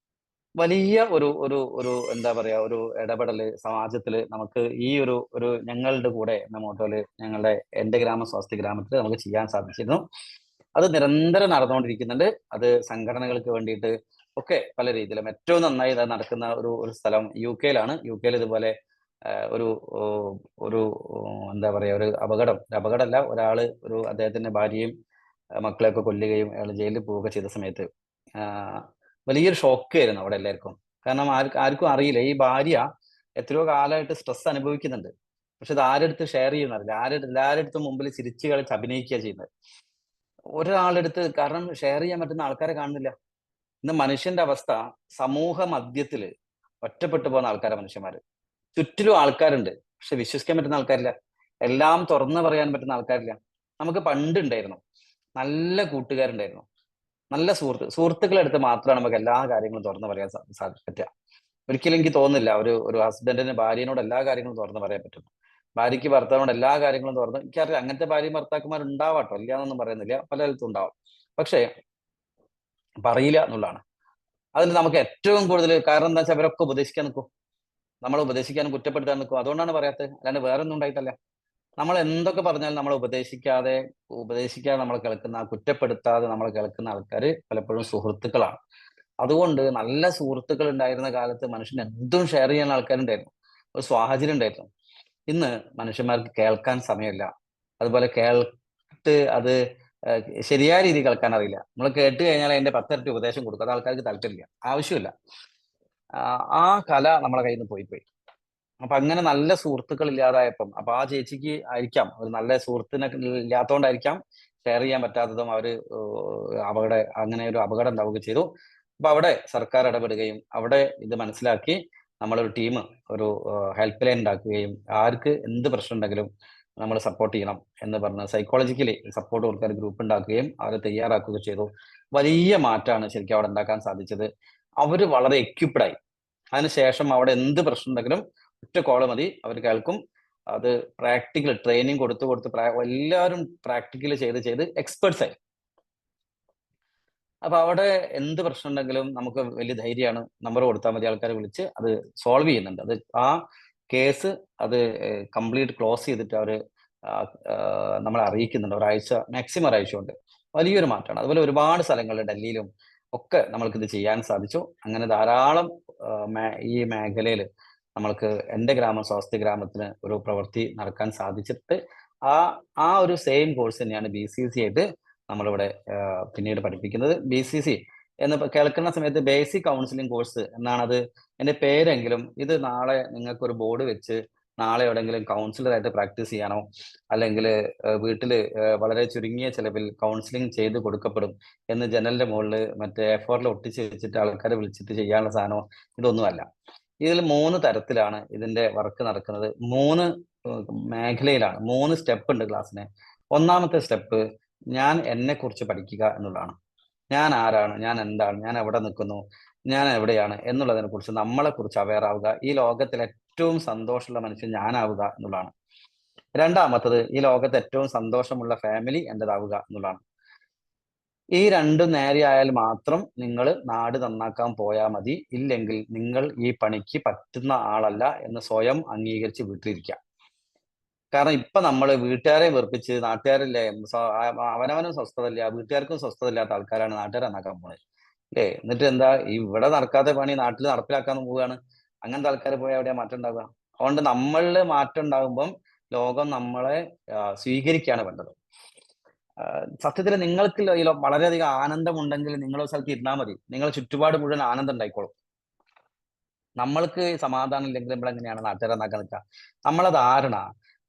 വലിയ ഒരു എന്താ പറയാ ഒരു ഇടപെടല് സമാജത്തില് നമുക്ക് ഈ ഒരു ഞങ്ങളുടെ കൂടെ എന്ന മോട്ടോയില് എൻ്റെ ഗ്രാമം സ്വാസ്ഥ്യ ഗ്രാമത്തിൽ നമുക്ക് ചെയ്യാൻ സാധിച്ചിരുന്നു. അത് നിരന്തരം നടന്നുകൊണ്ടിരിക്കുന്നുണ്ട്. അത് സംഘടനകൾക്ക് വേണ്ടിയിട്ട് ഒക്കെ പല രീതിയിലും ഏറ്റവും നന്നായി നടക്കുന്ന ഒരു സ്ഥലം UK-ലാണ്. UK-ൽ ഇതുപോലെ ഒരു എന്താ പറയാ ഒരു അപകടമല്ല, ഒരാള് അദ്ദേഹത്തിന്റെ ഭാര്യയും മക്കളെയൊക്കെ കൊല്ലുകയും അയാൾ ജയിലിൽ പോവുക ചെയ്ത സമയത്ത് വലിയൊരു ഷോക്ക് ആയിരുന്നു അവിടെ എല്ലാവർക്കും. കാരണം ആർക്കും അറിയില്ല, ഈ ഭാര്യ എത്രയോ കാലമായിട്ട് സ്ട്രെസ് അനുഭവിക്കുന്നുണ്ട്. പക്ഷെ ഇത് ആരെടുത്ത് ഷെയർ ചെയ്യുന്നറിയില്ല. എല്ലാവരുടെ മുമ്പിൽ ചിരിച്ചു കളിച്ച് അഭിനയിക്കുക ചെയ്യുന്നത്. ഒരാളെടുത്ത് കാരണം ഷെയർ ചെയ്യാൻ പറ്റുന്ന ആൾക്കാരെ കാണുന്നില്ല. ഇന്ന് മനുഷ്യന്റെ അവസ്ഥ സമൂഹ മധ്യത്തില് ഒറ്റപ്പെട്ടു പോകുന്ന മനുഷ്യന്മാര്. ചുറ്റിലും ആൾക്കാരുണ്ട്, പക്ഷെ വിശ്വസിക്കാൻ പറ്റുന്ന ആൾക്കാരില്ല. എല്ലാം തുറന്നു പറയാൻ പറ്റുന്ന ആൾക്കാരില്ല. നമുക്ക് പണ്ടുണ്ടായിരുന്നു നല്ല കൂട്ടുകാരുണ്ടായിരുന്നു, നല്ല സുഹൃത്തുക്കളെടുത്ത് മാത്രമാണ് നമുക്ക് എല്ലാ കാര്യങ്ങളും തുറന്നു പറയാൻ പറ്റുക. ഒരിക്കലും എനിക്ക് തോന്നുന്നില്ല ഒരു ഹസ്ബൻഡിന് ഭാര്യനോട് എല്ലാ കാര്യങ്ങളും തുറന്നു പറയാൻ പറ്റും. ഭാര്യയ്ക്ക് ഭർത്താവിനോട് എല്ലാ കാര്യങ്ങളും തുറന്ന്, എനിക്കറിയാം അങ്ങനത്തെ ഭാര്യയും ഭർത്താക്കന്മാർ ഉണ്ടാവാട്ടോ, ഇല്ല എന്നൊന്നും പറയുന്നില്ല, പല സ്ഥലത്തും ഉണ്ടാവും. പക്ഷേ പറയില്ല എന്നുള്ളതാണ് അതിൽ നമുക്ക് ഏറ്റവും കൂടുതൽ. കാരണം എന്താ വെച്ചാൽ അവരൊക്കെ ഉപദേശിക്കാൻ നിൽക്കും, നമ്മളെ ഉപദേശിക്കാനും കുറ്റപ്പെടുത്താൻ നിൽക്കും. അതുകൊണ്ടാണ് പറയാത്തത്, അല്ലാണ്ട് വേറെ ഒന്നും ഉണ്ടായിട്ടല്ല. നമ്മൾ എന്തൊക്കെ പറഞ്ഞാലും നമ്മളെ ഉപദേശിക്കാതെ നമ്മളെ കേൾക്കുന്ന, കുറ്റപ്പെടുത്താതെ നമ്മളെ കേൾക്കുന്ന ആൾക്കാർ പലപ്പോഴും സുഹൃത്തുക്കളാണ്. അതുകൊണ്ട് നല്ല സുഹൃത്തുക്കൾ ഉണ്ടായിരുന്ന കാലത്ത് മനുഷ്യന് എന്തും ഷെയർ ചെയ്യാൻ ആൾക്കാരുണ്ടായിരുന്നു, ഒരു സാഹചര്യം ഉണ്ടായിരുന്നു. ഇന്ന് മനുഷ്യന്മാർക്ക് കേൾക്കാൻ സമയമില്ല. അതുപോലെ കേട്ട് അത് ശരിയായ രീതിയിൽ കേൾക്കാൻ അറിയില്ല. നമ്മൾ കേട്ട് കഴിഞ്ഞാൽ അതിന്റെ 10 ഇരട്ടി ഉപദേശം കൊടുക്കും, അത് ആൾക്കാർക്ക് താല്പര്യമില്ല, ആവശ്യമില്ല. ആ കല നമ്മളെ കയ്യിൽ നിന്ന് പോയി. അപ്പൊ അങ്ങനെ നല്ല സുഹൃത്തുക്കൾ ഇല്ലാതായപ്പം, അപ്പൊ ആ ചേച്ചിക്ക് ആയിരിക്കാം, ഒരു നല്ല സുഹൃത്തിനെ ഇല്ലാത്തതുകൊണ്ടായിരിക്കാം ഷെയർ ചെയ്യാൻ പറ്റാത്തതും, അവര് അങ്ങനെ ഒരു അപകടം ഉണ്ടാവുകയും ചെയ്തു. അപ്പൊ അവിടെ സർക്കാർ ഇടപെടുകയും അവിടെ ഇത് മനസ്സിലാക്കി നമ്മളൊരു ടീം, ഒരു ഹെൽപ്പ് ലൈൻ ഉണ്ടാക്കുകയും ആർക്ക് എന്ത് പ്രശ്നം ഉണ്ടെങ്കിലും നമ്മൾ സപ്പോർട്ട് ചെയ്യണം എന്ന് പറഞ്ഞ് സൈക്കോളജിക്കലി സപ്പോർട്ട് കൊടുക്കാൻ ഗ്രൂപ്പ് ഉണ്ടാക്കുകയും അവരെ തയ്യാറാക്കുകയും ചെയ്തു. വലിയ മാറ്റമാണ് ശരിക്കും അവിടെ ഉണ്ടാക്കാൻ സാധിച്ചത്. അവര് വളരെ equipped ആയി. അതിനുശേഷം അവിടെ എന്ത് പ്രശ്നം ഉണ്ടെങ്കിലും ഒറ്റ കോള് മതി, അവർ കേൾക്കും. അത് പ്രാക്ടിക്കൽ ട്രെയിനിങ് കൊടുത്ത് എല്ലാവരും പ്രാക്ടിക്കൽ ചെയ്ത് എക്സ്പേർട്സ് ആയി. അപ്പൊ അവിടെ എന്ത് പ്രശ്നം ഉണ്ടെങ്കിലും നമുക്ക് വലിയ ധൈര്യമാണ്, നമ്പർ കൊടുത്താൽ മതി, ആൾക്കാരെ വിളിച്ച് അത് സോൾവ് ചെയ്യുന്നുണ്ട്. അത് ആ കേസ് അത് കംപ്ലീറ്റ് ക്ലോസ് ചെയ്തിട്ട് അവർ നമ്മളെ അറിയിക്കുന്നുണ്ട്. ഒരാഴ്ച, മാക്സിമം ഒരാഴ്ച കൊണ്ട് വലിയൊരു മാറ്റമാണ്. അതുപോലെ ഒരുപാട് സ്ഥലങ്ങളിൽ ഡൽഹിയിലും ഒക്കെ നമ്മൾക്കിത് ചെയ്യാൻ സാധിച്ചു. അങ്ങനെ ധാരാളം ഈ മേഖലയിൽ നമ്മൾക്ക് എൻ്റെ ഗ്രാമം സ്വാസ്ഥ്യ ഗ്രാമത്തിന് ഒരു പ്രവൃത്തി നടക്കാൻ സാധിച്ചിട്ട്, ആ ആ ഒരു സെയിം കോഴ്സ് തന്നെയാണ് BCC ആയിട്ട് നമ്മളിവിടെ പിന്നീട് പഠിപ്പിക്കുന്നത്. BCC എന്ന് കേൾക്കുന്ന സമയത്ത് ബേസിക് കൗൺസിലിംഗ് കോഴ്സ് എന്നാണ് അത് എൻ്റെ പേരെങ്കിലും, ഇത് നാളെ നിങ്ങൾക്ക് ഒരു ബോർഡ് വെച്ച് നാളെ എവിടെയെങ്കിലും കൗൺസിലറായിട്ട് പ്രാക്ടീസ് ചെയ്യാനോ, അല്ലെങ്കിൽ വീട്ടിൽ വളരെ ചുരുങ്ങിയ ചെലവിൽ കൗൺസിലിംഗ് ചെയ്ത് കൊടുക്കപ്പെടും എന്ന് ജനലിന്റെ മുകളിൽ മറ്റേ A4 ഒട്ടിച്ച് വെച്ചിട്ട് ആൾക്കാരെ വിളിച്ചിട്ട് ചെയ്യാനുള്ള സാധനമോ ഇതൊന്നുമല്ല. ഇതിൽ 3 തരത്തിലാണ് ഇതിന്റെ വർക്ക് നടക്കുന്നത്. 3 മേഖലയിലാണ്, 3 സ്റ്റെപ്പ് ഉണ്ട് ക്ലാസ്സിന്. ഒന്നാമത്തെ സ്റ്റെപ്പ് ഞാൻ എന്നെ കുറിച്ച് പഠിക്കുക എന്നുള്ളതാണ്. ഞാൻ ആരാണ്, ഞാൻ എന്താണ്, ഞാൻ എവിടെ നിൽക്കുന്നു, ഞാൻ എവിടെയാണ് എന്നുള്ളതിനെ കുറിച്ച് നമ്മളെ കുറിച്ച് അവെയർ ആവുക. ഈ ലോകത്തിൽ ഏറ്റവും സന്തോഷമുള്ള മനുഷ്യൻ ഞാനാവുക എന്നുള്ളതാണ്. രണ്ടാമത്തത് ഈ ലോകത്ത് ഏറ്റവും സന്തോഷമുള്ള ഫാമിലി എന്റേതാവുക എന്നുള്ളതാണ്. ഈ രണ്ടും നേരെയായാൽ മാത്രം നിങ്ങൾ നാട് നന്നാക്കാൻ പോയാൽ മതി. ഇല്ലെങ്കിൽ നിങ്ങൾ ഈ പണിക്ക് പറ്റുന്ന ആളല്ല എന്ന് സ്വയം അംഗീകരിച്ച് വീട്ടിലിരിക്കുക. കാരണം ഇപ്പൊ നമ്മൾ വീട്ടുകാരെ വെറുപ്പിച്ച് നാട്ടുകാരില്ലേ, അവനവനും സ്വസ്ഥതയില്ല, വീട്ടുകാർക്കും സ്വസ്ഥത ഇല്ലാത്ത ആൾക്കാരാണ് നാട്ടുകാരെ നന്നാക്കാൻ പോണത് അല്ലേ. എന്നിട്ട് എന്താ, ഇവിടെ നടക്കാത്ത പണി നാട്ടിൽ നടപ്പിലാക്കാൻ പോവുകയാണ്. അങ്ങനത്തെ ആൾക്കാർ പോയാൽ എവിടെയാ മാറ്റം ഉണ്ടാവുക? അതുകൊണ്ട് നമ്മളിൽ മാറ്റം ഉണ്ടാകുമ്പം ലോകം നമ്മളെ സ്വീകരിക്കുകയാണ് വേണ്ടത്. സത്യത്തിൽ നിങ്ങൾക്ക് വളരെയധികം ആനന്ദമുണ്ടെങ്കിൽ നിങ്ങൾ ഒരു സ്ഥലത്ത് ഇരുന്നാൽ മതി, നിങ്ങളെ ചുറ്റുപാട് മുഴുവൻ ആനന്ദം ഉണ്ടായിക്കോളും. നമ്മൾക്ക് സമാധാനം ഇല്ലെങ്കിൽ നമ്മൾ എങ്ങനെയാണ് നാട്ടുകാരെ നന്നാക്കാൻ നിൽക്കുക? നമ്മളെ ധാരണ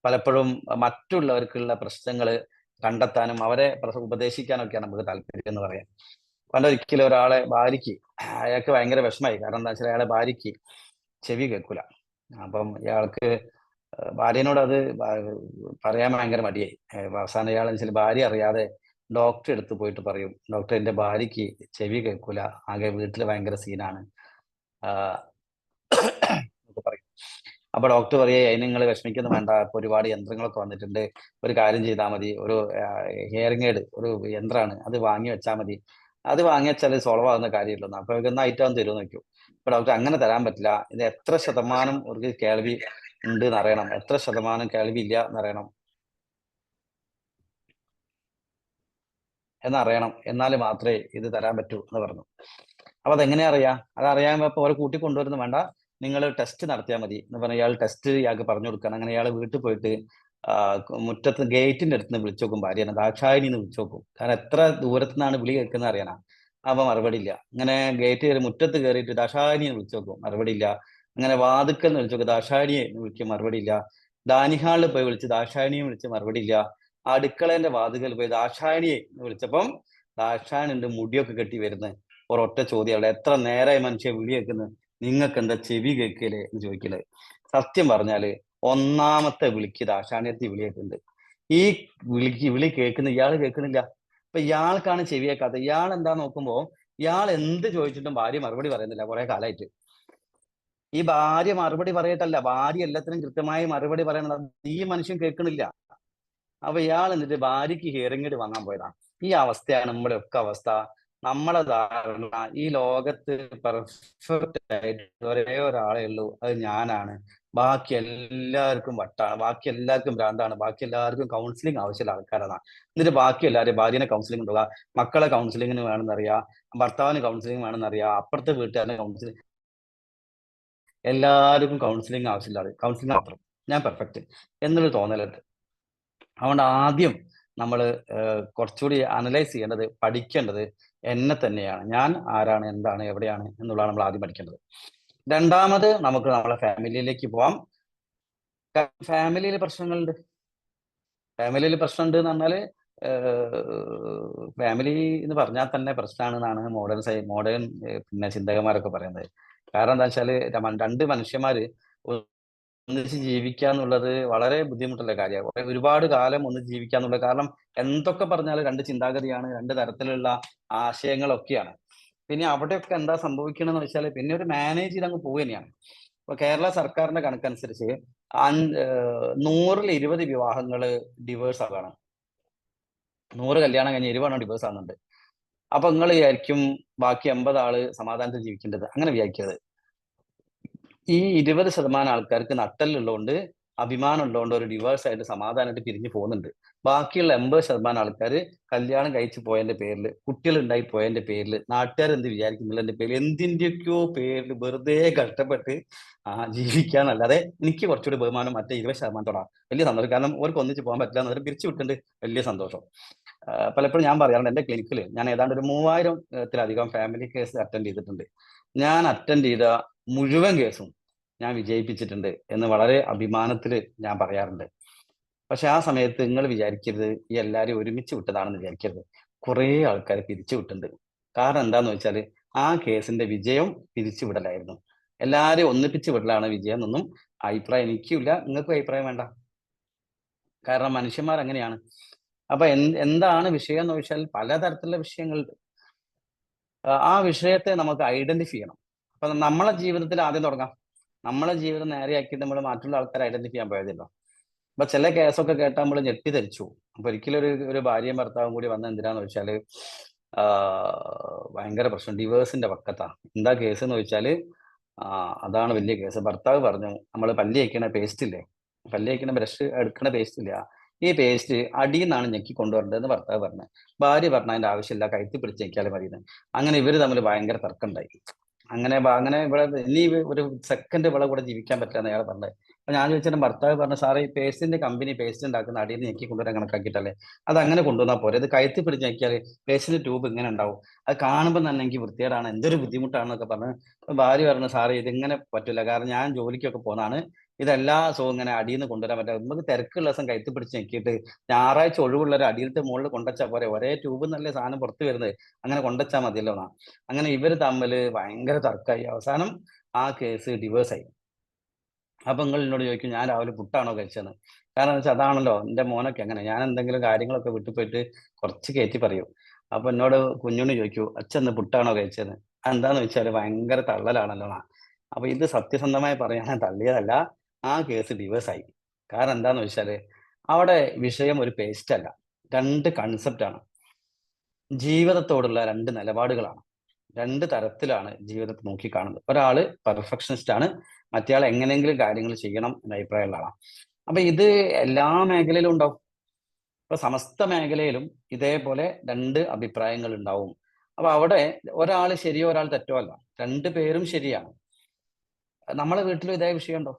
പലപ്പോഴും മറ്റുള്ളവർക്കുള്ള പ്രശ്നങ്ങൾ കണ്ടെത്താനും അവരെ ഉപദേശിക്കാനൊക്കെയാണ് നമുക്ക് താല്പര്യം എന്ന് പറയാം. പണ്ടൊരിക്കലും ഒരാളെ ഭാര്യയ്ക്ക്, അയാൾക്ക് ഭയങ്കര വിഷമായി. കാരണം എന്താ വെച്ചാൽ അയാളെ ഭാര്യയ്ക്ക് ചെവി കേൾക്കൂല. അപ്പം ഇയാൾക്ക് ഭാര്യനോട് അത് പറയാൻ ഭയങ്കര മടിയായി. അവസാനം ഇയാൾ വെച്ചാൽ ഭാര്യ അറിയാതെ ഡോക്ടറെ അടുത്ത് പോയിട്ട് പറയും, ഡോക്ടർ എൻ്റെ ഭാര്യയ്ക്ക് ചെവി കേൾക്കൂല, ആകെ വീട്ടിൽ ഭയങ്കര സീനാണ് പറയും. അപ്പൊ ഡോക്ടർ പറയേ, അതിന് നിങ്ങൾ വിഷമിക്കൊന്നും വേണ്ട, ഇപ്പൊ ഒരുപാട് യന്ത്രങ്ങളൊക്കെ വന്നിട്ടുണ്ട്, ഒരു കാര്യം ചെയ്താൽ മതി, ഒരു ഹിയറിംഗ് എയ്ഡ്, ഒരു യന്ത്രമാണ്, അത് വാങ്ങി വെച്ചാൽ മതി, അത് വാങ്ങി വെച്ചാൽ സോൾവ് ആകുന്ന കാര്യമില്ലെന്ന്. അപ്പൊ ഇതൊന്നും ഐറ്റം തരുമെന്ന് വെക്കും. അപ്പൊ ഡോക്ടർ അങ്ങനെ തരാൻ പറ്റില്ല, ഇത് എത്ര ശതമാനം ഒരു കേൾവി ഉണ്ട് എന്നറിയണം, എത്ര ശതമാനം കേൾവി ഇല്ല എന്നറിയണം, എന്നാൽ മാത്രമേ ഇത് തരാൻ പറ്റൂ എന്ന് പറഞ്ഞു. അപ്പൊ അതെങ്ങനെയാ അറിയാം? അതറിയാൻ ഇപ്പൊ അവരെ കൂട്ടി കൊണ്ടുവരുന്നു വേണ്ട, നിങ്ങൾ ടെസ്റ്റ് നടത്തിയാൽ മതി എന്ന് പറഞ്ഞാൽ ഇയാൾ ടെസ്റ്റ് ഇയാൾക്ക് പറഞ്ഞു കൊടുക്കണം. അങ്ങനെ ഇയാൾ വീട്ടിൽ പോയിട്ട് മുറ്റത്ത് ഗേറ്റിന്റെ അടുത്ത് നിന്ന് വിളിച്ചു നോക്കും, ഭാര്യനെ ദാക്ഷായണി എന്ന് വിളിച്ചു നോക്കും. കാരണം എത്ര ദൂരത്തു നിന്നാണ് വിളി കേൾക്കുന്നത് അറിയാനാ. അപ്പൊ മറുപടി ഇല്ല. അങ്ങനെ ഗേറ്റ് കയറി മുറ്റത്ത് കയറിയിട്ട് ദാക്ഷായണിയെ വിളിച്ചു നോക്കും, മറുപടി ഇല്ല. അങ്ങനെ വാതുക്കൽ നിന്ന് വിളിച്ചു നോക്കും, ദാക്ഷായണിയെ വിളിക്കും, മറുപടി ഇല്ല. ഡാനിങ് ഹാളിൽ പോയി വിളിച്ച് ദാക്ഷായണിയെ വിളിച്ച് മറുപടി ഇല്ല. അടുക്കളേന്റെ വാതുക്കൽ പോയി ദാക്ഷായണിയെ വിളിച്ചപ്പം ദാക്ഷായണിന്റെ മുടിയൊക്കെ കെട്ടി വരുന്നത്. ഒരൊറ്റ ചോദ്യം, അവിടെ എത്ര നേരമായി മനുഷ്യ വിളി കേൾക്കുന്നത്, നിങ്ങൾക്ക് എന്താ ചെവി കേൾക്കലേ എന്ന് ചോദിക്കല്. സത്യം പറഞ്ഞാല് ഒന്നാമത്തെ വിളിക്ക് ദാക്ഷായണിയത്തി വിളി കേൾക്കുന്നുണ്ട്. ഈ വിളി കേൾക്കുന്ന ഇയാൾ കേൾക്കുന്നില്ല. അപ്പൊ ഇയാൾക്കാണ് ചെവി കേൾക്കാത്തത്. ഇയാൾ എന്താ നോക്കുമ്പോ ഇയാൾ എന്ത് ചോദിച്ചിട്ടും ഭാര്യ മറുപടി പറയുന്നില്ല കുറെ കാലമായിട്ട്. ഈ ഭാര്യ മറുപടി പറയട്ടല്ല, ഭാര്യ എല്ലാത്തിനും കൃത്യമായി മറുപടി പറയണത് ഈ മനുഷ്യൻ കേൾക്കണില്ല. അപ്പൊ ഇയാൾ എന്നിട്ട് ഭാര്യയ്ക്ക് ഹിയറിംഗ് എയ്ഡ് വാങ്ങാൻ പോയതാണ്. ഈ അവസ്ഥയാണ് നമ്മുടെ ഒക്കെ അവസ്ഥ. നമ്മളെ ധാരണ ഈ ലോകത്ത് പെർഫെക്റ്റ് ആയിട്ട് ഒരേ ഒരാളെ ഉള്ളൂ, അത് ഞാനാണ്. ബാക്കി എല്ലാവർക്കും വട്ടാണ്, ബാക്കി എല്ലാവർക്കും ഭ്രാന്താണ്, ബാക്കി എല്ലാവർക്കും കൗൺസിലിംഗ് ആവശ്യമുള്ള ആൾക്കാരാണ്. എന്നിട്ട് ബാക്കി എല്ലാവരും ഭാര്യനെ കൗൺസിലിംഗ് ഉണ്ടോ, മക്കളെ കൗൺസിലിങ്ങിന് വേണമെന്നറിയാം, ഭർത്താവിന് കൗൺസിലിംഗ് വേണമെന്നറിയാം, അപ്പുറത്തെ വീട്ടുകാരനെ കൗൺസിലിംഗ്, എല്ലാവർക്കും കൗൺസിലിംഗ് ആവശ്യമില്ല, കൗൺസിലിംഗ് മാത്രം ഞാൻ പെർഫെക്റ്റ് എന്നൊരു തോന്നലുണ്ട്. അതുകൊണ്ട് ആദ്യം നമ്മൾ കുറച്ചുകൂടി അനലൈസ് ചെയ്യേണ്ടത്, പഠിക്കേണ്ടത് എന്നെ തന്നെയാണ്. ഞാൻ ആരാണ്, എന്താണ്, എവിടെയാണ് എന്നുള്ളതാണ് നമ്മൾ ആദ്യം പഠിക്കേണ്ടത്. രണ്ടാമത് നമുക്ക് നമ്മളെ ഫാമിലിയിലേക്ക് പോവാം. ഫാമിലിയിൽ പ്രശ്നങ്ങളുണ്ട്. ഫാമിലിയിൽ പ്രശ്നമുണ്ട് എന്ന് പറഞ്ഞാല് ഫാമിലി എന്ന് പറഞ്ഞാൽ തന്നെ പ്രശ്നമാണെന്നാണ് മോഡേൺ പിന്നെ ചിന്തകന്മാരൊക്കെ പറയുന്നത്. കാരണം എന്താ വെച്ചാല് രണ്ട് മനുഷ്യന്മാര് ഒന്നിച്ച് ജീവിക്കുക എന്നുള്ളത് വളരെ ബുദ്ധിമുട്ടുള്ള കാര്യമാണ്. ഒരുപാട് കാലം ഒന്നിച്ച് ജീവിക്കുക എന്നുള്ളത്, കാരണം എന്തൊക്കെ പറഞ്ഞാലും രണ്ട് ചിന്താഗതിയാണ്, രണ്ട് തരത്തിലുള്ള ആശയങ്ങളൊക്കെയാണ്. പിന്നെ അവിടെയൊക്കെ എന്താ സംഭവിക്കണമെന്ന് വെച്ചാൽ പിന്നെ ഒരു മാനേജ് ചെയ്ത് അങ്ങ് പോവുക തന്നെയാണ്. ഇപ്പൊ കേരള സർക്കാരിന്റെ കണക്കനുസരിച്ച് 100-ൽ 20 വിവാഹങ്ങള് ഡിവേഴ്സ് ആകാണ്. 100 കല്യാണം കഴിഞ്ഞ് 20 ഡിവേഴ്സ് ആകുന്നുണ്ട്. അപ്പൊ നിങ്ങൾ വിചാരിക്കും ബാക്കി 80 ആള് സമാധാനത്തിൽ ജീവിക്കേണ്ടത്. അങ്ങനെ വിചാരിക്കരുത്. ഈ 20% ആൾക്കാർക്ക് നട്ടലുള്ളതുകൊണ്ട്, അഭിമാനം ഉള്ളതുകൊണ്ട് ഒരു ഡിവേഴ്സ് ആയിട്ട് സമാധാനമായിട്ട് പിരിഞ്ഞു പോകുന്നുണ്ട്. ബാക്കിയുള്ള 80% ആൾക്കാർ കല്യാണം കഴിച്ചു പോയതിന്റെ പേരിൽ, കുട്ടികൾ ഉണ്ടായി പോയതിന്റെ പേരിൽ, നാട്ടുകാർ എന്ത് വിചാരിക്കുന്നുള്ളതിന്റെ പേരിൽ, എന്തിന്റെയൊക്കെയോ പേരിൽ വെറുതെ കഷ്ടപ്പെട്ട് ജീവിക്കാന്നല്ലാതെ എനിക്ക് കുറച്ചുകൂടി ബഹുമാനം മറ്റേ 20% വലിയ സന്തോഷം. കാരണം അവർക്ക് ഒന്നിച്ച് പോകാൻ പറ്റില്ല എന്നവർ പിരിച്ചു വിട്ടിട്ടുണ്ട്, വലിയ സന്തോഷം. പലപ്പോഴും ഞാൻ പറയാറുണ്ട്, എന്റെ ക്ലിനിക്കിൽ ഞാൻ ഏതാണ്ട് ഒരു 3000-ത്തിലധികം ഫാമിലി കേസ് അറ്റൻഡ് ചെയ്തിട്ടുണ്ട്. ഞാൻ അറ്റൻഡ് ചെയ്ത മുഴുവൻ കേസും ഞാൻ വിജയിപ്പിച്ചിട്ടുണ്ട് എന്ന് വളരെ അഭിമാനത്തിൽ ഞാൻ പറയാറുണ്ട്. പക്ഷെ ആ സമയത്ത് നിങ്ങൾ വിചാരിക്കരുത് ഈ എല്ലാവരും ഒരുമിച്ച് വിട്ടതാണെന്ന് വിചാരിക്കരുത്. കുറേ ആൾക്കാർ പിരിച്ചു വിട്ടിട്ടുണ്ട്. കാരണം എന്താന്ന് വെച്ചാൽ ആ കേസിന്റെ വിജയം പിരിച്ചുവിടലായിരുന്നു. എല്ലാവരെയും ഒന്നിപ്പിച്ച് വിടലാണ് വിജയം എന്നൊന്നും അഭിപ്രായം എനിക്കില്ല, നിങ്ങൾക്കും അഭിപ്രായം വേണ്ട. കാരണം മനുഷ്യന്മാർ അങ്ങനെയാണ്. അപ്പൊ എന്താണ് വിഷയം എന്ന് വെച്ചാൽ പലതരത്തിലുള്ള വിഷയങ്ങളുണ്ട്. ആ വിഷയത്തെ നമുക്ക് ഐഡന്റിഫൈ ചെയ്യണം. അപ്പൊ നമ്മളെ ജീവിതത്തിൽ ആദ്യം തുടങ്ങാം. നമ്മളെ ജീവിതം നേരെയാക്കിയിട്ട് നമ്മൾ മറ്റുള്ള ആൾക്കാരെ ഐഡന്റിഫൈ ചെയ്യാൻ പോയതല്ലോ. അപ്പൊ ചില കേസൊക്കെ കേട്ടാൽ നമ്മൾ ഞെട്ടിധരിച്ചു. അപ്പൊ ഒരിക്കലും ഒരു ഭാര്യയും ഭർത്താവും കൂടി വന്ന എന്തിനാന്ന് വെച്ചാല് ഭയങ്കര പ്രശ്നം, ഡിവേഴ്സിന്റെ പക്കത്താ. എന്താ കേസ് എന്ന് വെച്ചാല് അതാണ് വലിയ കേസ്. ഭർത്താവ് പറഞ്ഞു, നമ്മൾ പല്ല് തേക്കണ പേസ്റ്റ് ഇല്ലേ, പല്ല് തേക്കണ ബ്രഷ് എടുക്കണ പേസ്റ്റ് ഇല്ല, ഈ പേസ്റ്റ് അടിയിൽ നിന്നാണ് ഞെക്കി കൊണ്ടുവരേണ്ടതെന്ന് ഭർത്താവ് പറഞ്ഞു. ഭാര്യ പറഞ്ഞ അതിന്റെ ആവശ്യമില്ല, കയറ്റി പിടിച്ച് ഞെക്കിയാലും മതി. അങ്ങനെ ഇവര് തമ്മിൽ ഭയങ്കര തർക്കമുണ്ടായി. അങ്ങനെ ഇവിടെ ഇനി ഒരു സെക്കൻഡ് ഇവിടെ കൂടെ ജീവിക്കാൻ പറ്റില്ലെന്ന് അയാൾ പറഞ്ഞത്. അപ്പൊ ഞാൻ ചോദിച്ചാൽ ഭർത്താവ് പറഞ്ഞു, സാറേ ഈ പേസ്റ്റിന്റെ കമ്പനി പേസ്റ്റ് ഉണ്ടാക്കുന്ന അടിയിൽ നിന്ന് ഞെക്കി കൊണ്ടുവരാൻ കണക്കാക്കിയിട്ടല്ലേ, അത് അങ്ങനെ കൊണ്ടുവന്നാൽ പോരെ, ഇത് കയറ്റി പിടിച്ച് ഞെക്കിയാൽ പേസ്റ്റിന്റെ ട്യൂബ് ഇങ്ങനെ ഉണ്ടാവും, അത് കാണുമ്പോൾ തന്നെ എനിക്ക് വൃത്തികേടാണ്, എന്തൊരു ബുദ്ധിമുട്ടാണെന്നൊക്കെ പറഞ്ഞു. ഭാര്യ പറഞ്ഞു, സാറേ ഇതിങ്ങനെ പറ്റില്ല, കാരണം ഞാൻ ജോലിക്കൊക്കെ പോകുന്നതാണ്, ഇതെല്ലാ ദിവസവും ഇങ്ങനെ അടിയിൽ നിന്ന് കൊണ്ടുവരാൻ പറ്റില്ല, നമുക്ക് തിരക്കുള്ള ദിവസം കയറ്റി പിടിച്ച് ഞെക്കിയിട്ട് ഞായറാഴ്ച ഒഴിവുള്ള ഒരു അടിയിലത്തെ മുകളിൽ കൊണ്ടുവച്ചാൽ പോരെ, ഒരേ ട്യൂബ് നല്ല സാധനം പുറത്ത് വരുന്നത്, അങ്ങനെ കൊണ്ടുവച്ചാൽ മതിയല്ലോ എന്നാ. അങ്ങനെ ഇവർ തമ്മിൽ ഭയങ്കര തർക്കമായി. അവസാനം ആ കേസ് ഡിവേഴ്സ് ആയി. അപ്പൊ നിങ്ങൾ എന്നോട് ചോദിക്കും, ഞാൻ രാവിലെ പുട്ടാണോ കഴിച്ചതെന്ന്. കാരണം എന്ന് വെച്ചാൽ അതാണല്ലോ എൻ്റെ മോനൊക്കെ അങ്ങനെ, ഞാൻ എന്തെങ്കിലും കാര്യങ്ങളൊക്കെ വിട്ടുപോയിട്ട് കുറച്ച് കയറ്റി പറയും. അപ്പൊ എന്നോട് കുഞ്ഞുണ്ണി ചോദിക്കൂ, അച്ഛൻ ഇന്ന് പുട്ടാണോ കഴിച്ചതെന്ന്. എന്താന്ന് വെച്ചാൽ ഭയങ്കര തള്ളലാണല്ലോ എന്നാ. അപ്പൊ ഇത് സത്യസന്ധമായി പറയാൻ തള്ളിയതല്ല, ആ കേസ് ഡിവേഴ്സ് ആയി. കാരണം എന്താന്ന് വെച്ചാല് അവിടെ വിഷയം ഒരു പേസ്റ്റ് അല്ല, രണ്ട് കൺസെപ്റ്റ് ആണ്, ജീവിതത്തോടുള്ള രണ്ട് നിലപാടുകളാണ്. രണ്ട് തരത്തിലാണ് ജീവിതത്തെ നോക്കിക്കാണുന്നത്. ഒരാള് പെർഫെക്ഷനിസ്റ്റ് ആണ്, മറ്റേയാൾ എങ്ങനെയെങ്കിലും കാര്യങ്ങൾ ചെയ്യണം എന്ന അഭിപ്രായമുള്ള ആളാണ്. അപ്പൊ ഇത് എല്ലാ മേഖലയിലും ഉണ്ടാവും. ഇപ്പൊ സമസ്ത മേഖലയിലും ഇതേപോലെ രണ്ട് അഭിപ്രായങ്ങൾ ഉണ്ടാവും. അപ്പൊ അവിടെ ഒരാൾ ശരിയോ ഒരാൾ തെറ്റോ അല്ല, രണ്ടു പേരും ശരിയാണ്. നമ്മളെ വീട്ടിലും ഇതേ വിഷയമുണ്ടോ?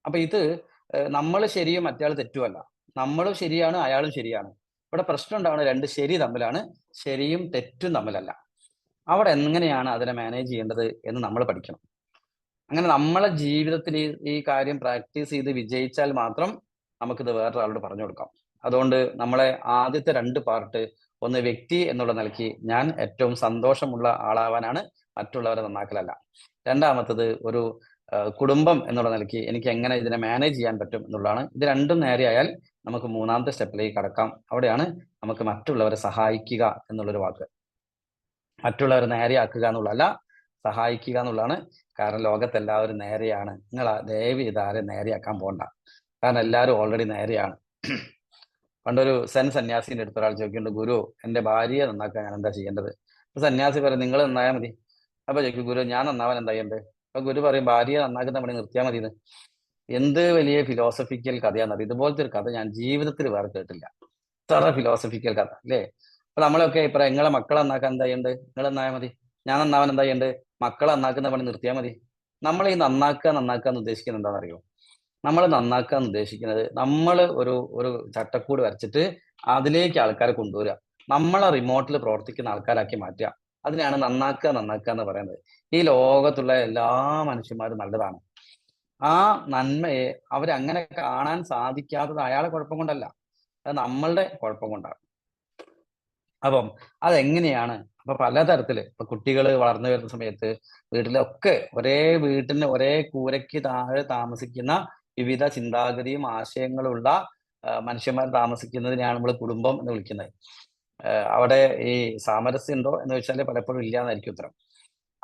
അപ്പൊ ഇത് നമ്മൾ ശരിയും മറ്റേയാൾ തെറ്റുമല്ല, നമ്മളും ശരിയാണ് അയാളും ശരിയാണ്. ഇവിടെ പ്രശ്നം ഉണ്ടാവുന്നത് രണ്ട് ശരി തമ്മിലാണ്, ശരിയും തെറ്റും തമ്മിലല്ല. അവിടെ എങ്ങനെയാണ് അതിനെ മാനേജ് ചെയ്യേണ്ടത് എന്ന് നമ്മൾ പഠിക്കണം. അങ്ങനെ നമ്മളെ ജീവിതത്തിൽ ഈ കാര്യം പ്രാക്ടീസ് ചെയ്ത് വിജയിച്ചാൽ മാത്രം നമുക്കിത് വേറൊരാളോട് പറഞ്ഞു കൊടുക്കാം. അതുകൊണ്ട് നമ്മളെ ആദ്യത്തെ രണ്ട് പാർട്ട്, ഒന്ന് വ്യക്തി എന്നുള്ള നിലയ്ക്ക് ഞാൻ ഏറ്റവും സന്തോഷമുള്ള ആളാവാനാണ്, മറ്റുള്ളവരെ നന്നാക്കലല്ല. രണ്ടാമത്തത് ഒരു കുടുംബം എന്നുള്ള നിലയ്ക്ക് എനിക്ക് എങ്ങനെ ഇതിനെ മാനേജ് ചെയ്യാൻ പറ്റും എന്നുള്ളതാണ്. ഇത് രണ്ടും നേരെയായാൽ നമുക്ക് മൂന്നാമത്തെ സ്റ്റെപ്പിലേക്ക് കടക്കാം. അവിടെയാണ് നമുക്ക് മറ്റുള്ളവരെ സഹായിക്കുക എന്നുള്ളൊരു വാക്ക്. മറ്റുള്ളവരെ നേരെയാക്കുക എന്നുള്ളതല്ല, സഹായിക്കുക എന്നുള്ളതാണ്. കാരണം ലോകത്തെല്ലാവരും നേരെയാണ്. നിങ്ങൾ ദയവ് ചെയ്ത് ആരും നേരെയാക്കാൻ പോകണ്ട. കാരണം എല്ലാവരും ഓൾറെഡി നേരെയാണ്. പണ്ടൊരു സന്യാസിന്റെ അടുത്ത് ഒരാൾ ചോദിക്കുന്നുണ്ട്, ഗുരു എന്റെ ഭാര്യയെ നന്നാക്കാൻ ഞാൻ എന്താ ചെയ്യേണ്ടത്? സന്യാസി പറയും, നിങ്ങൾ നന്നായാൽ മതി. അപ്പൊ ചോദിക്കും, ഗുരു ഞാൻ നന്നാവാൻ എന്താ ചെയ്യേണ്ടത്? അപ്പൊ ഗുരു പറയും, ഭാര്യയെ നന്നാക്കുന്ന പണി നിർത്തിയാൽ മതി. എന്ത് വലിയ ഫിലോസഫിക്കൽ കഥയാണെന്നറിയാം. ഇതുപോലത്തെ ഒരു കഥ ഞാൻ ജീവിതത്തിൽ വേറെ കേട്ടില്ല. ഇത്ര ഫിലോസഫിക്കൽ കഥ അല്ലേ? അപ്പൊ നമ്മളൊക്കെ ഇപ്പൊ നിങ്ങളെ മക്കളെ നന്നാക്കാൻ എന്താ ചെയ്യേണ്ടത്? നിങ്ങൾ നന്നായാൽ മതി. ഞാൻ നന്നാവാൻ എന്താ ചെയ്യേണ്ടത്? മക്കളെ നന്നാക്കുന്ന പണി നിർത്തിയാൽ മതി. നമ്മൾ ഈ നന്നാക്കുക എന്ന് ഉദ്ദേശിക്കുന്നത് എന്താണെന്നറിയോ? നമ്മൾ നന്നാക്കുക എന്ന് ഉദ്ദേശിക്കുന്നത് നമ്മൾ ഒരു ചട്ടക്കൂട് വരച്ചിട്ട് അതിലേക്ക് ആൾക്കാരെ കൊണ്ടുവരിക, നമ്മളെ റിമോട്ടിൽ പ്രവർത്തിക്കുന്ന ആൾക്കാരാക്കി മാറ്റുക. അതിനാണ് നന്നാക്കുക എന്ന് പറയുന്നത്. ഈ ലോകത്തുള്ള എല്ലാ മനുഷ്യന്മാരും നല്ലതാണ്. ആ നന്മയെ അവരങ്ങനെ കാണാൻ സാധിക്കാത്തത് അയാളെ കുഴപ്പം കൊണ്ടല്ല, അത് നമ്മളുടെ കുഴപ്പം കൊണ്ടാണ്. അപ്പം അതെങ്ങനെയാണ്? അപ്പൊ പലതരത്തില് ഇപ്പൊ കുട്ടികൾ വളർന്നു വരുന്ന സമയത്ത് വീട്ടിലൊക്കെ വീട്ടിന് ഒരേ കൂരയ്ക്ക് താഴെ താമസിക്കുന്ന വിവിധ ചിന്താഗതിയും ആശയങ്ങളുള്ള മനുഷ്യന്മാർ താമസിക്കുന്നതിനെയാണ് നമ്മൾ കുടുംബം എന്ന് വിളിക്കുന്നത്. അവിടെ ഈ സാമരസ്യം ഉണ്ടോ എന്ന് ചോദിച്ചാൽ പലപ്പോഴും ഇല്ല എന്നായിരിക്കും ഉത്തരം.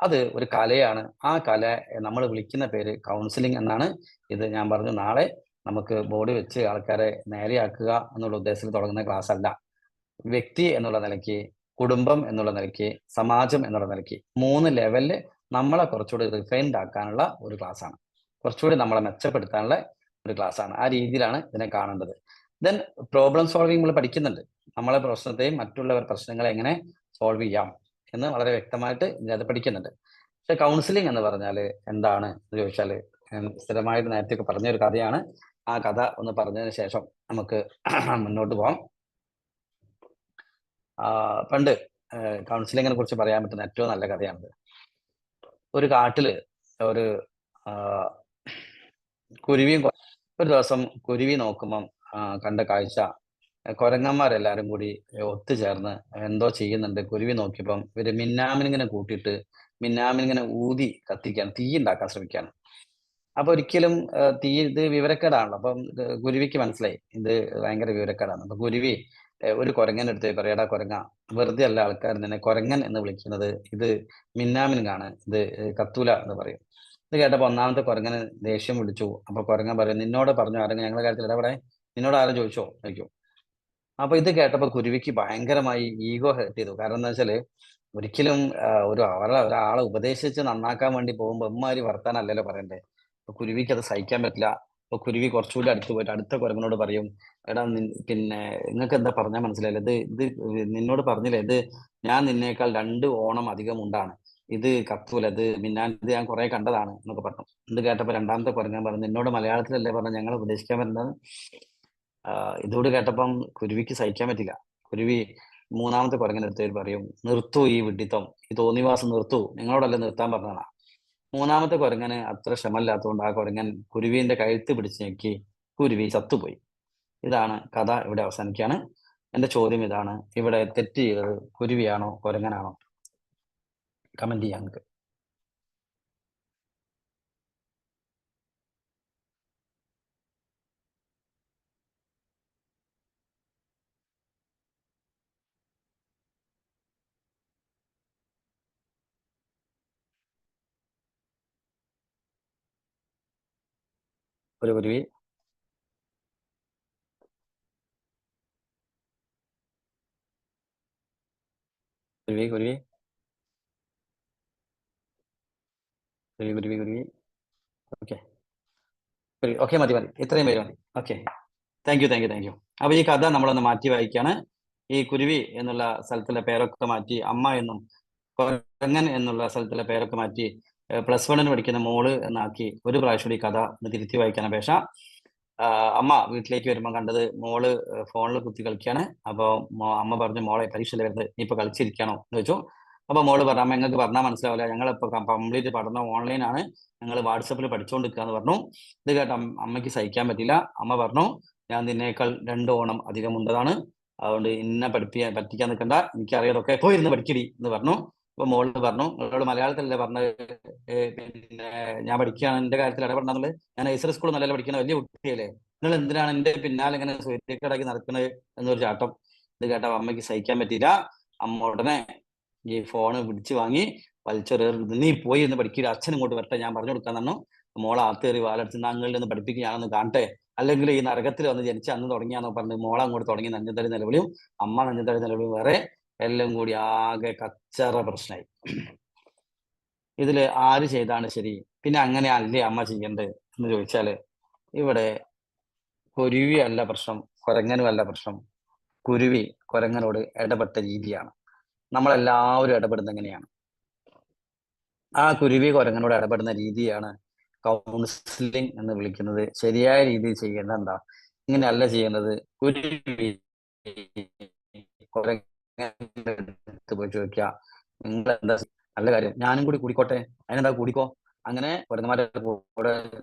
അത് ഒരു കലയാണ്. ആ കല നമ്മൾ വിളിക്കുന്ന പേര് കൗൺസിലിംഗ് എന്നാണ്. ഇത് ഞാൻ പറഞ്ഞു, നാളെ നമുക്ക് ബോർഡ് വെച്ച് ആൾക്കാരെ നേരെയാക്കുക എന്നുള്ള ഉദ്ദേശത്തിൽ തുടങ്ങുന്ന ക്ലാസ് അല്ല. വ്യക്തി എന്നുള്ള നിലയ്ക്ക്, കുടുംബം എന്നുള്ള നിലയ്ക്ക്, സമാജം എന്നുള്ള നിലയ്ക്ക് 3 ലെവലില് നമ്മളെ കുറച്ചുകൂടി റിഫൈൻഡ് ആക്കാനുള്ള ഒരു ക്ലാസ്സാണ്. കുറച്ചുകൂടി നമ്മളെ മെച്ചപ്പെടുത്താനുള്ള ഒരു ക്ലാസ്സാണ്. ആ രീതിയിലാണ് ഇതിനെ കാണേണ്ടത്. ദെൻ പ്രോബ്ലം സോൾവിങ് നമ്മൾ പഠിക്കുന്നുണ്ട്. നമ്മളെ പ്രശ്നത്തെയും മറ്റുള്ളവർ പ്രശ്നങ്ങളെ എങ്ങനെ സോൾവ് ചെയ്യാം എന്ന് വളരെ വ്യക്തമായിട്ട് ഇതിനകത്ത് പഠിക്കുന്നുണ്ട്. പക്ഷെ കൗൺസിലിംഗ് എന്ന് പറഞ്ഞാൽ എന്താണ് എന്ന് ചോദിച്ചാൽ, സ്ഥിരമായിട്ട് നേരത്തെ പറഞ്ഞ ഒരു കഥയാണ്. ആ കഥ ഒന്ന് പറഞ്ഞതിന് ശേഷം നമുക്ക് മുന്നോട്ട് പോകാം. പണ്ട് കൗൺസിലിങ്ങിനെ കുറിച്ച് പറയാൻ പറ്റുന്ന ഏറ്റവും നല്ല കഥയാണിത്. ഒരു കാട്ടില് ഒരു കുരുവിയും, ഒരു ദിവസം കുരുവി നോക്കുമ്പം കണ്ട കാഴ്ച, കുരങ്ങന്മാരെല്ലാരും കൂടി ഒത്തുചേർന്ന് എന്തോ ചെയ്യുന്നുണ്ട്. കുരുവി നോക്കിയപ്പം ഇവര് മിന്നാമിനിങ്ങനെ കൂട്ടിയിട്ട് മിന്നാമിനിങ്ങനെ ഊതി കത്തിക്കാൻ, തീ ഉണ്ടാക്കാൻ ശ്രമിക്കുകയാണ്. അപ്പൊ ഒരിക്കലും ഇത് വിവരക്കേടാണല്ലോ. അപ്പം കുരുവിക്ക് മനസ്സിലായി ഇത് ഭയങ്കര വിവരക്കേടാണ്. അപ്പൊ കുരുവി ഒരു കുരങ്ങൻ്റെ അടുത്ത് പറയടാ കുരങ്ങ, വെറുതെ അല്ല ആൾക്കാർ നിന്നെ കുരങ്ങൻ എന്ന് വിളിക്കുന്നത്, ഇത് മിന്നാമിനുങ്ങാണ്, ഇത് കത്തൂല എന്ന് പറയും. ഇത് കേട്ടപ്പോ ഒന്നാമത്തെ കുരങ്ങനെ ദേഷ്യം വിളിച്ചു. അപ്പൊ കുരങ്ങൻ പറയും, നിന്നോട് പറഞ്ഞു ആരെങ്കിലും ഞങ്ങളുടെ കാര്യത്തിൽ ഇടപെടെ? നിന്നോട് ആരും ചോദിക്കും. അപ്പൊ ഇത് കേട്ടപ്പോ കുരുവിക്ക് ഭയങ്കരമായി ഈഗോ ഹേർട്ട് ചെയ്തു. കാരണം എന്താ വെച്ചാല് ഒരിക്കലും ഒരാളെ ഉപദേശിച്ച് നന്നാക്കാൻ വേണ്ടി പോകുമ്പോ എമ്മാതിരി വർത്താനല്ലല്ലോ പറയണ്ടേ. അപ്പൊ കുരുവിക്ക് അത് സഹിക്കാൻ പറ്റില്ല. അപ്പൊ കുരുവി കുറച്ചുകൂടി അടുത്ത് പോയിട്ട് അടുത്ത കുരങ്ങനോട് പറയും, എടാ പിന്നെ നിങ്ങൾക്ക് എന്താ പറഞ്ഞാൽ മനസ്സിലായില്ല, ഇത് നിന്നോട് പറഞ്ഞില്ലേ, ഇത് ഞാൻ നിന്നേക്കാൾ 2 ഓണം അധികം ഉണ്ടാണ്, ഇത് കത്തൂല, ഇത് ഇത് ഞാൻ കുറെ കണ്ടതാണ് എന്നൊക്കെ പറഞ്ഞു. ഇത് കേട്ടപ്പോ രണ്ടാമത്തെ കുരങ്ങൻ പറഞ്ഞു, നിന്നോട് മലയാളത്തിലല്ലേ പറഞ്ഞ ഞങ്ങൾ ഉപദേശിക്കാൻ പറ്റുന്നത്. ഇതോട് കേട്ടപ്പം കുരുവിക്ക് സഹിക്കാൻ പറ്റില്ല. കുരുവി മൂന്നാമത്തെ കുരങ്ങൻ്റെ അടുത്ത് പറയും, നിർത്തു ഈ വിഡ്ഢിത്തം, ഈ തോന്നിവാസം നിർത്തു, നിങ്ങളോടല്ലേ നിർത്താൻ പറഞ്ഞതാണ്. മൂന്നാമത്തെ കുരങ്ങന് അത്ര ക്ഷമല്ലാത്തതുകൊണ്ട് ആ കുരങ്ങൻ കുരുവിന്റെ കഴുത്ത് പിടിച്ച് ഞെക്കി കുരുവി ചത്തുപോയി. ഇതാണ് കഥ. ഇവിടെ അവസാനിക്കുകയാണ്. എന്റെ ചോദ്യം ഇതാണ്, ഇവിടെ തെറ്റ് ചെയ്തത് കുരുവിയാണോ കുരങ്ങനാണോ? കമന്റ് ചെയ്യാൻ നമുക്ക്. ഒരു കുരുവി കുരുവി കുരുവി കുരുവി കുരുവി കുരുവി ഓക്കെ ഓക്കെ, മതി ഇത്രയും പേര് മതി. Okay, thank you. അപ്പൊ ഈ കഥ നമ്മളൊന്ന് മാറ്റി വായിക്കാണ്. ഈ കുരുവി എന്നുള്ള സ്ഥലത്തിലെ പേരൊക്കെ മാറ്റി അമ്മ എന്നും കുരങ്ങൻ എന്നുള്ള സ്ഥലത്തിലെ പേരൊക്കെ മാറ്റി +1 പഠിക്കുന്ന മോള് എന്നാക്കി ഒരു പ്രാവശ്യം ഈ കഥ ഒന്ന് തിരുത്തി വായിക്കാൻ അപേക്ഷ. അമ്മ വീട്ടിലേക്ക് വരുമ്പോൾ കണ്ടത് മോള് ഫോണിൽ കുത്തി കളിക്കുകയാണ്. അപ്പോൾ അമ്മ പറഞ്ഞു, മോളെ പരീക്ഷയിൽ വരുന്നത് നീ ഇപ്പൊ കളിച്ചിരിക്കണോ എന്ന് ചോദിച്ചു. അപ്പൊ മോള് പറഞ്ഞു, അമ്മ നിങ്ങൾക്ക് പറഞ്ഞാൽ മനസ്സിലാവില്ല, ഞങ്ങളിപ്പോ കംപ്ലീറ്റ് പഠനം ഓൺലൈനാണ്, ഞങ്ങൾ വാട്സപ്പിൽ പഠിച്ചുകൊണ്ടിരിക്കുക എന്ന് പറഞ്ഞു. ഇത് കേട്ട അമ്മയ്ക്ക് സഹിക്കാൻ പറ്റില്ല. അമ്മ പറഞ്ഞു, ഞാൻ നിന്നേക്കാൾ 2 ഓണം അധികം ഉണ്ടതാണ്, അതുകൊണ്ട് ഇന്നെ പറ്റിക്കാൻ നിൽക്കണ്ട, എനിക്കറിയാതൊക്കെ പോയിരുന്ന് പഠിക്കടി എന്ന് പറഞ്ഞു. അപ്പൊ മോള് പറഞ്ഞു, നിങ്ങളോട് മലയാളത്തിലല്ലേ പറഞ്ഞത്, പിന്നെ ഞാൻ പഠിക്കുകയാണ്, എന്റെ കാര്യത്തിൽ ഇടപെടണമെന്നുള്ളത്, ഞാൻ ഐസർ സ്കൂൾ നല്ലല്ലോ പഠിക്കുന്ന വലിയ കുട്ടിയല്ലേ, നിങ്ങൾ എന്തിനാണ് എന്റെ പിന്നാലെ ഇങ്ങനെ സ്വൈര്യക്കേടാക്കി നടക്കുന്നത് എന്നൊരു ചാട്ടം. ഇത് കേട്ട അമ്മയ്ക്ക് സഹിക്കാൻ പറ്റിയില്ല. അമ്മ ഉടനെ ഈ ഫോണ് പിടിച്ചു വാങ്ങി വലിച്ചെറിയരുത്, നീ പോയി എന്ന് പഠിക്കുക, അച്ഛൻ ഇങ്ങോട്ട് വരട്ടെ, ഞാൻ പറഞ്ഞു കൊടുക്കാൻ പറഞ്ഞു മോളെ ആത്തേറി വാലടിച്ച് നാങ്ങളിൽ നിന്ന് പഠിപ്പിക്കുക, ഞാനൊന്ന് കാണട്ടെ, അല്ലെങ്കിൽ ഈ നരകത്തിൽ വന്ന് ജനിച്ച അന്ന് തുടങ്ങിയാന്നോ പറഞ്ഞ് മോളെ അങ്ങോട്ട് തുടങ്ങി നെഞ്ചത്തടി നിലവിളിയും അമ്മ നെഞ്ചത്തടി നിലവിളിയും വേറെ എല്ലാം കൂടി ആകെ കച്ചറ പ്രശ്നമായി. ഇതില് ആര് ചെയ്താണ് ശരി, പിന്നെ അങ്ങനെ അല്ലേ അമ്മ ചെയ്യണ്ടേ എന്ന് ചോദിച്ചാല് ഇവിടെ കുരുവി അല്ല പ്രശ്നം, കുരങ്ങനും അല്ല പ്രശ്നം. കുരുവി കുരങ്ങനോട് ഇടപെട്ട രീതിയാണ്. നമ്മളെല്ലാവരും ഇടപെടുന്നത് എങ്ങനെയാണ്? ആ കുരുവി കുരങ്ങനോട് ഇടപെടുന്ന രീതിയാണ് കൗൺസിലിംഗ് എന്ന് വിളിക്കുന്നത്. ശരിയായ രീതിയിൽ ചെയ്യേണ്ട എന്താ, ഇങ്ങനെയല്ല ചെയ്യേണ്ടത്. കുരുവി കുരങ്ങന്റെ അടുത്ത് പോയി ചോദിക്കുക, നിങ്ങൾ എന്താ നല്ല കാര്യം, ഞാനും കൂടി കൂടിക്കോട്ടെ, അതിനെന്താ കൂടിക്കോ. അങ്ങനെ കുരങ്ങന്മാരുടെ കൂടെ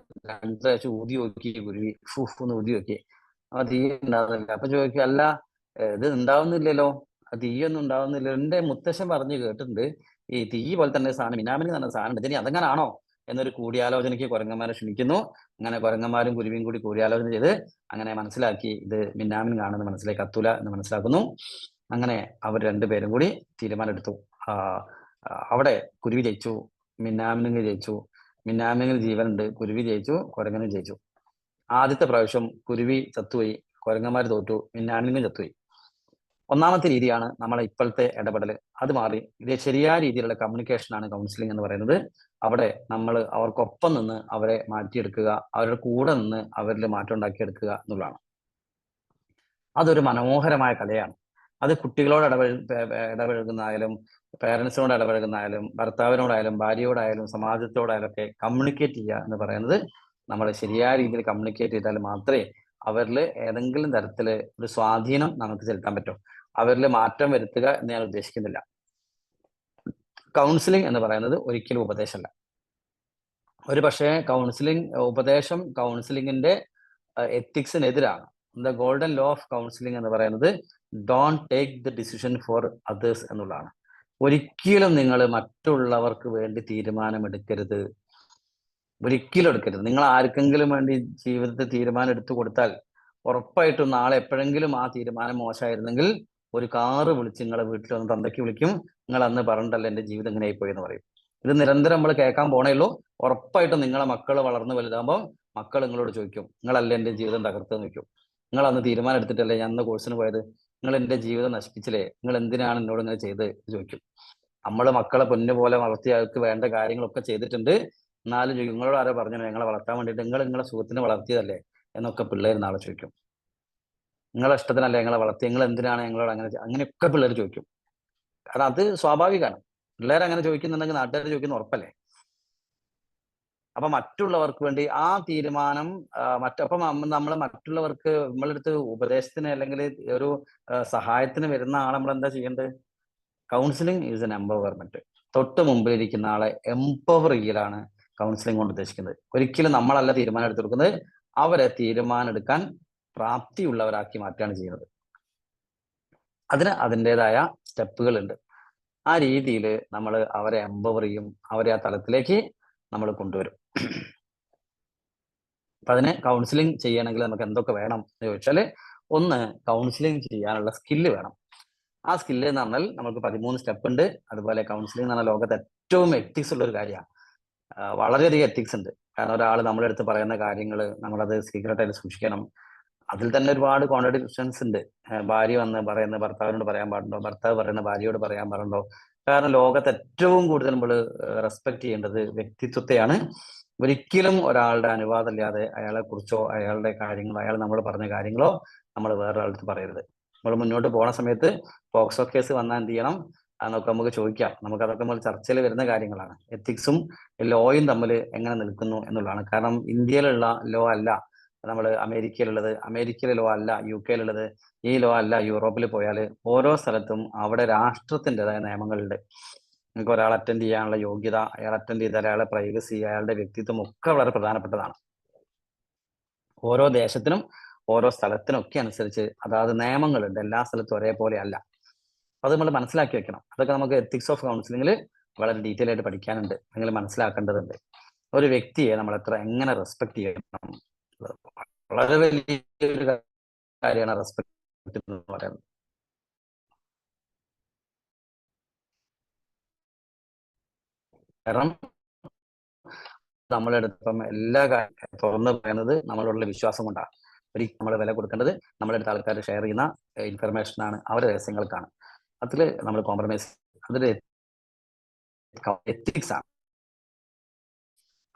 2 പ്രാവശ്യം ഊതി നോക്കി കുരുവി, ഫൂഫ് എന്ന് ഊതി നോക്കി. അപ്പൊ തീ ഉണ്ടാവുന്നില്ല. അപ്പൊ ചോദിക്കുക, അല്ല ഇത് ഉണ്ടാവുന്നില്ലല്ലോ, തീയൊന്നും ഉണ്ടാവുന്നില്ല. എന്റെ മുത്തശ്ശൻ പറഞ്ഞു കേട്ടിട്ടുണ്ട് ഈ തീ പോലെ തന്നെ സാധനം മിനാമിനി എന്ന് പറഞ്ഞ സാധനം ഉണ്ട്, ഇനി അതെങ്ങനാണോ എന്നൊരു കൂടിയാലോചനയ്ക്ക് കുരങ്ങന്മാരെ ക്ഷണിക്കുന്നു. അങ്ങനെ കുരങ്ങന്മാരും കുരുവിയും കൂടി കൂടിയാലോചന ചെയ്ത് അങ്ങനെ മനസ്സിലാക്കി ഇത് മിന്നാമിൻ ആണെന്ന് മനസ്സിലാക്കി, കത്തൂല എന്ന് മനസ്സിലാക്കുന്നു. അങ്ങനെ അവർ രണ്ടുപേരും കൂടി തീരുമാനമെടുത്തു. അവിടെ കുരുവി ജയിച്ചു, മിന്നാമിനുങ്ങ് ജയിച്ചു. മിന്നാമിനുങ്ങിന് ജീവനുണ്ട്, കുരുവി ജയിച്ചു, കുരങ്ങനും ജയിച്ചു. ആദ്യത്തെ പ്രാവശ്യം കുരുവി ചത്തുപോയി, കുരങ്ങന്മാർ തോറ്റു, മിന്നാമിനുങ്ങും ചത്തുപോയി. ഒന്നാമത്തെ രീതിയാണ് നമ്മളെ ഇപ്പോഴത്തെ ഇടപെടൽ. അത് മാറി ഇത് ശരിയായ രീതിയിലുള്ള കമ്മ്യൂണിക്കേഷനാണ് കൗൺസിലിംഗ് എന്ന് പറയുന്നത്. അവിടെ നമ്മൾ അവർക്കൊപ്പം നിന്ന് അവരെ മാറ്റിയെടുക്കുക, അവരുടെ കൂടെ നിന്ന് അവരിൽ മാറ്റം ഉണ്ടാക്കിയെടുക്കുക എന്നുള്ളതാണ്. അതൊരു മനോഹരമായ കലയാണ്. അത് കുട്ടികളോട് ഇടപഴകുന്നായാലും പേരൻസിനോട് ഇടപഴകുന്നായാലും ഭർത്താവിനോടായാലും ഭാര്യയോടായാലും സമാജത്തോടായാലും ഒക്കെ കമ്മ്യൂണിക്കേറ്റ് ചെയ്യുക എന്ന് പറയുന്നത്, നമ്മൾ ശരിയായ രീതിയിൽ കമ്മ്യൂണിക്കേറ്റ് ചെയ്താൽ മാത്രമേ അവരിൽ ഏതെങ്കിലും തരത്തിൽ ഒരു സ്വാധീനം നമുക്ക് ചെലുത്താൻ പറ്റും. അവരിൽ മാറ്റം വരുത്തുക എന്ന് ഞാൻ ഉദ്ദേശിക്കുന്നില്ല. കൗൺസിലിംഗ് എന്ന് പറയുന്നത് ഒരിക്കലും ഉപദേശമല്ല. ഒരു പക്ഷേ ഉപദേശം കൗൺസിലിംഗിന്റെ എത്തിക്സിനെതിരാണ്. The golden law of counselling എന്ന് പറയുന്നത് don't take the decision for others എന്നുള്ളതാണ്. ഒരിക്കലും നിങ്ങൾ മറ്റുള്ളവർക്ക് വേണ്ടി തീരുമാനമെടുക്കരുത്, ഒരിക്കലും എടുക്കരുത്. നിങ്ങൾ ആർക്കെങ്കിലും വേണ്ടി ജീവിതത്തിൽ തീരുമാനം എടുത്തു കൊടുത്താൽ ഉറപ്പായിട്ടും നാളെ എപ്പോഴെങ്കിലും ആ തീരുമാനം മോശമായിരുന്നെങ്കിൽ ഒരു കാറ് വിളിച്ച് നിങ്ങളെ വീട്ടിൽ വന്ന് തന്തയ്ക്ക് വിളിക്കും, നിങ്ങൾ അന്ന് പറഞ്ഞിട്ടല്ല എൻ്റെ ജീവിതം ഇങ്ങനെ ആയിപ്പോയി എന്ന് പറയും. ഇത് നിരന്തരം നമ്മൾ കേൾക്കാൻ പോണേ ഉള്ളൂ. ഉറപ്പായിട്ടും നിങ്ങളെ മക്കൾ വളർന്ന് വലുതാകുമ്പോൾ മക്കൾ നിങ്ങളോട് ചോദിക്കും, നിങ്ങളല്ലേ എൻ്റെ ജീവിതം തകർത്തെന്ന് ചോദിക്കും. നിങ്ങൾ അന്ന് തീരുമാനം എടുത്തിട്ടല്ലേ ഞാൻ അന്ന് കോഴ്സിന് പോയത്, നിങ്ങൾ എൻ്റെ ജീവിതം നശിപ്പിച്ചില്ലേ, നിങ്ങൾ എന്തിനാണ് എന്നോട് ഇങ്ങനെ ചെയ്ത് ചോദിക്കും. നമ്മൾ മക്കളെ പൊന്നു പോലെ വളർത്തി അവർക്ക് വേണ്ട കാര്യങ്ങളൊക്കെ ചെയ്തിട്ടുണ്ട്, എന്നാലും ചോദിക്കും നിങ്ങളോട് ആരോ പറഞ്ഞു ഞങ്ങളെ വളർത്താൻ വേണ്ടിയിട്ട്, നിങ്ങളെ സുഹൃത്തിനെ വളർത്തിയതല്ലേ എന്നൊക്കെ പിള്ളേർ നാളെ ചോദിക്കും. നിങ്ങളെ ഇഷ്ടത്തിനല്ലേ ഞങ്ങളെ വളർത്തി, നിങ്ങൾ എന്തിനാണ് ഞങ്ങളോട് അങ്ങനെയൊക്കെ പിള്ളേർ ചോദിക്കും. കാരണം അത് സ്വാഭാവികമാണ്. പിള്ളേർ അങ്ങനെ ചോദിക്കുന്നുണ്ടെങ്കിൽ നാട്ടുകാർ ചോദിക്കുന്ന ഉറപ്പല്ലേ. അപ്പൊ മറ്റുള്ളവർക്ക് വേണ്ടി ആ തീരുമാനം അപ്പം നമ്മൾ മറ്റുള്ളവർക്ക് നമ്മളെടുത്ത് ഉപദേശത്തിന് അല്ലെങ്കിൽ ഒരു സഹായത്തിന് വരുന്ന ആളെ നമ്മൾ എന്താ ചെയ്യേണ്ടത്? Counselling is N empowerment. തൊട്ട് മുമ്പിലിരിക്കുന്ന ആളെ എംപവർ ചെയ്യലാണ് കൗൺസിലിംഗ് കൊണ്ട് ഉദ്ദേശിക്കുന്നത്. ഒരിക്കലും നമ്മളല്ല തീരുമാനം എടുത്തു കൊടുക്കുന്നത്, അവരെ തീരുമാനം എടുക്കാൻ പ്രാപ്തിയുള്ളവരാക്കി മാറ്റുകയാണ് ചെയ്യുന്നത്. അതിന് അതിൻ്റെതായ സ്റ്റെപ്പുകൾ ഉണ്ട്. ആ രീതിയിൽ നമ്മൾ അവരെ എംപവർ ചെയ്യും, അവരെ ആ തലത്തിലേക്ക് നമ്മൾ കൊണ്ടുവരും. അപ്പൊ അതിന് കൗൺസിലിംഗ് ചെയ്യണമെങ്കിൽ നമുക്ക് എന്തൊക്കെ വേണം എന്ന് ചോദിച്ചാൽ, ഒന്ന് കൗൺസിലിംഗ് ചെയ്യാനുള്ള സ്കില്ല് വേണം. ആ സ്കില്ല് എന്ന് പറഞ്ഞാൽ നമുക്ക് 13 സ്റ്റെപ്പ് ഉണ്ട്. അതുപോലെ കൗൺസിലിംഗ് എന്ന് പറഞ്ഞാൽ ലോകത്ത് ഏറ്റവും എത്തിക്സ് ഉള്ള ഒരു കാര്യമാണ്. വളരെയധികം എത്തിക്സ് ഉണ്ട്. കാരണം ഒരാൾ നമ്മുടെ അടുത്ത് പറയുന്ന കാര്യങ്ങൾ നമ്മളത് സീക്രട്ടായിട്ട് സൂക്ഷിക്കണം. അതിൽ തന്നെ ഒരുപാട് കോൺട്രഡിക്ഷൻസ് ഉണ്ട്. ഭാര്യ വന്ന് പറയുന്ന ഭർത്താവിനോട് പറയാൻ പാടുണ്ടോ, ഭർത്താവ് പറയുന്ന ഭാര്യയോട് പറയാൻ പാടുണ്ടോ? കാരണം ലോകത്ത് ഏറ്റവും കൂടുതൽ നമ്മൾ റെസ്പെക്ട് ചെയ്യേണ്ടത് വ്യക്തിത്വത്തെയാണ്. ഒരിക്കലും ഒരാളുടെ അനുവാദമില്ലാതെ അയാളെ കുറിച്ചോ അയാളുടെ കാര്യങ്ങളോ അയാൾ നമ്മൾ പറഞ്ഞ കാര്യങ്ങളോ നമ്മൾ വേറൊരാൾക്ക് പറയരുത്. നമ്മൾ മുന്നോട്ട് പോണ സമയത്ത് പോക്സോ കേസ് വന്നാൽ എന്ത് ചെയ്യണം അതൊക്കെ നമുക്ക് ചോദിക്കാം. അതൊക്കെ നമ്മൾ ചർച്ചയിൽ വരുന്ന കാര്യങ്ങളാണ്. എത്തിക്സും ലോയും തമ്മിൽ എങ്ങനെ നിൽക്കുന്നു എന്നുള്ളതാണ്. കാരണം ഇന്ത്യയിലുള്ള ലോ അല്ല നമ്മൾ അമേരിക്കയിലുള്ളത്, അമേരിക്കയിലെ ലോ അല്ല UK യിലുള്ളത്, ഈ ലോ അല്ല യൂറോപ്പിൽ പോയാൽ ഓരോ സ്ഥലത്തും അവിടെ രാഷ്ട്രത്തിൻ്റെതായ നിയമങ്ങളുണ്ട്. നിങ്ങൾക്ക് ഒരാൾ അറ്റൻഡ് ചെയ്യാനുള്ള യോഗ്യത, അയാൾ അറ്റൻഡ് ചെയ്താൽ അയാളുടെ പ്രൈവസി, അയാളുടെ വ്യക്തിത്വം ഒക്കെ വളരെ പ്രധാനപ്പെട്ടതാണ്. ഓരോ ദേശത്തിനും ഓരോ സ്ഥലത്തിനും ഒക്കെ അനുസരിച്ച് അതാത് നിയമങ്ങളുണ്ട്. എല്ലാ സ്ഥലത്തും ഒരേപോലെ അല്ല. അത് നമ്മൾ മനസ്സിലാക്കി വെക്കണം. അതൊക്കെ നമുക്ക് എത്തിക്സ് ഓഫ് കൗൺസിലിംഗിൽ വളരെ ഡീറ്റെയിൽ ആയിട്ട് പഠിക്കാനുണ്ട്, നിങ്ങൾ മനസ്സിലാക്കേണ്ടതുണ്ട്. ഒരു വ്യക്തിയെ നമ്മൾ എങ്ങനെ റെസ്പെക്ട് ചെയ്യണം, വളരെ വലിയൊരു കാര്യമാണ് റെസ്പെക്ട് എന്ന് പറയുന്നത്. കാരണം നമ്മളെടുപ്പം എല്ലാ കാര്യം തുറന്നു പറയുന്നത് നമ്മളോടുള്ള വിശ്വാസം കൊണ്ടാണ്. ഒരിക്കലും നമ്മൾ വില കൊടുക്കേണ്ടത് നമ്മളെടുത്ത ആൾക്കാർ ഷെയർ ചെയ്യുന്ന ഇൻഫർമേഷനാണ്, അവരുടെ രഹസ്യങ്ങൾക്കാണ്. അതിൽ നമ്മൾ കോംപ്രമൈസ്, അതിൽ എത്തിക്സ് ആണ്.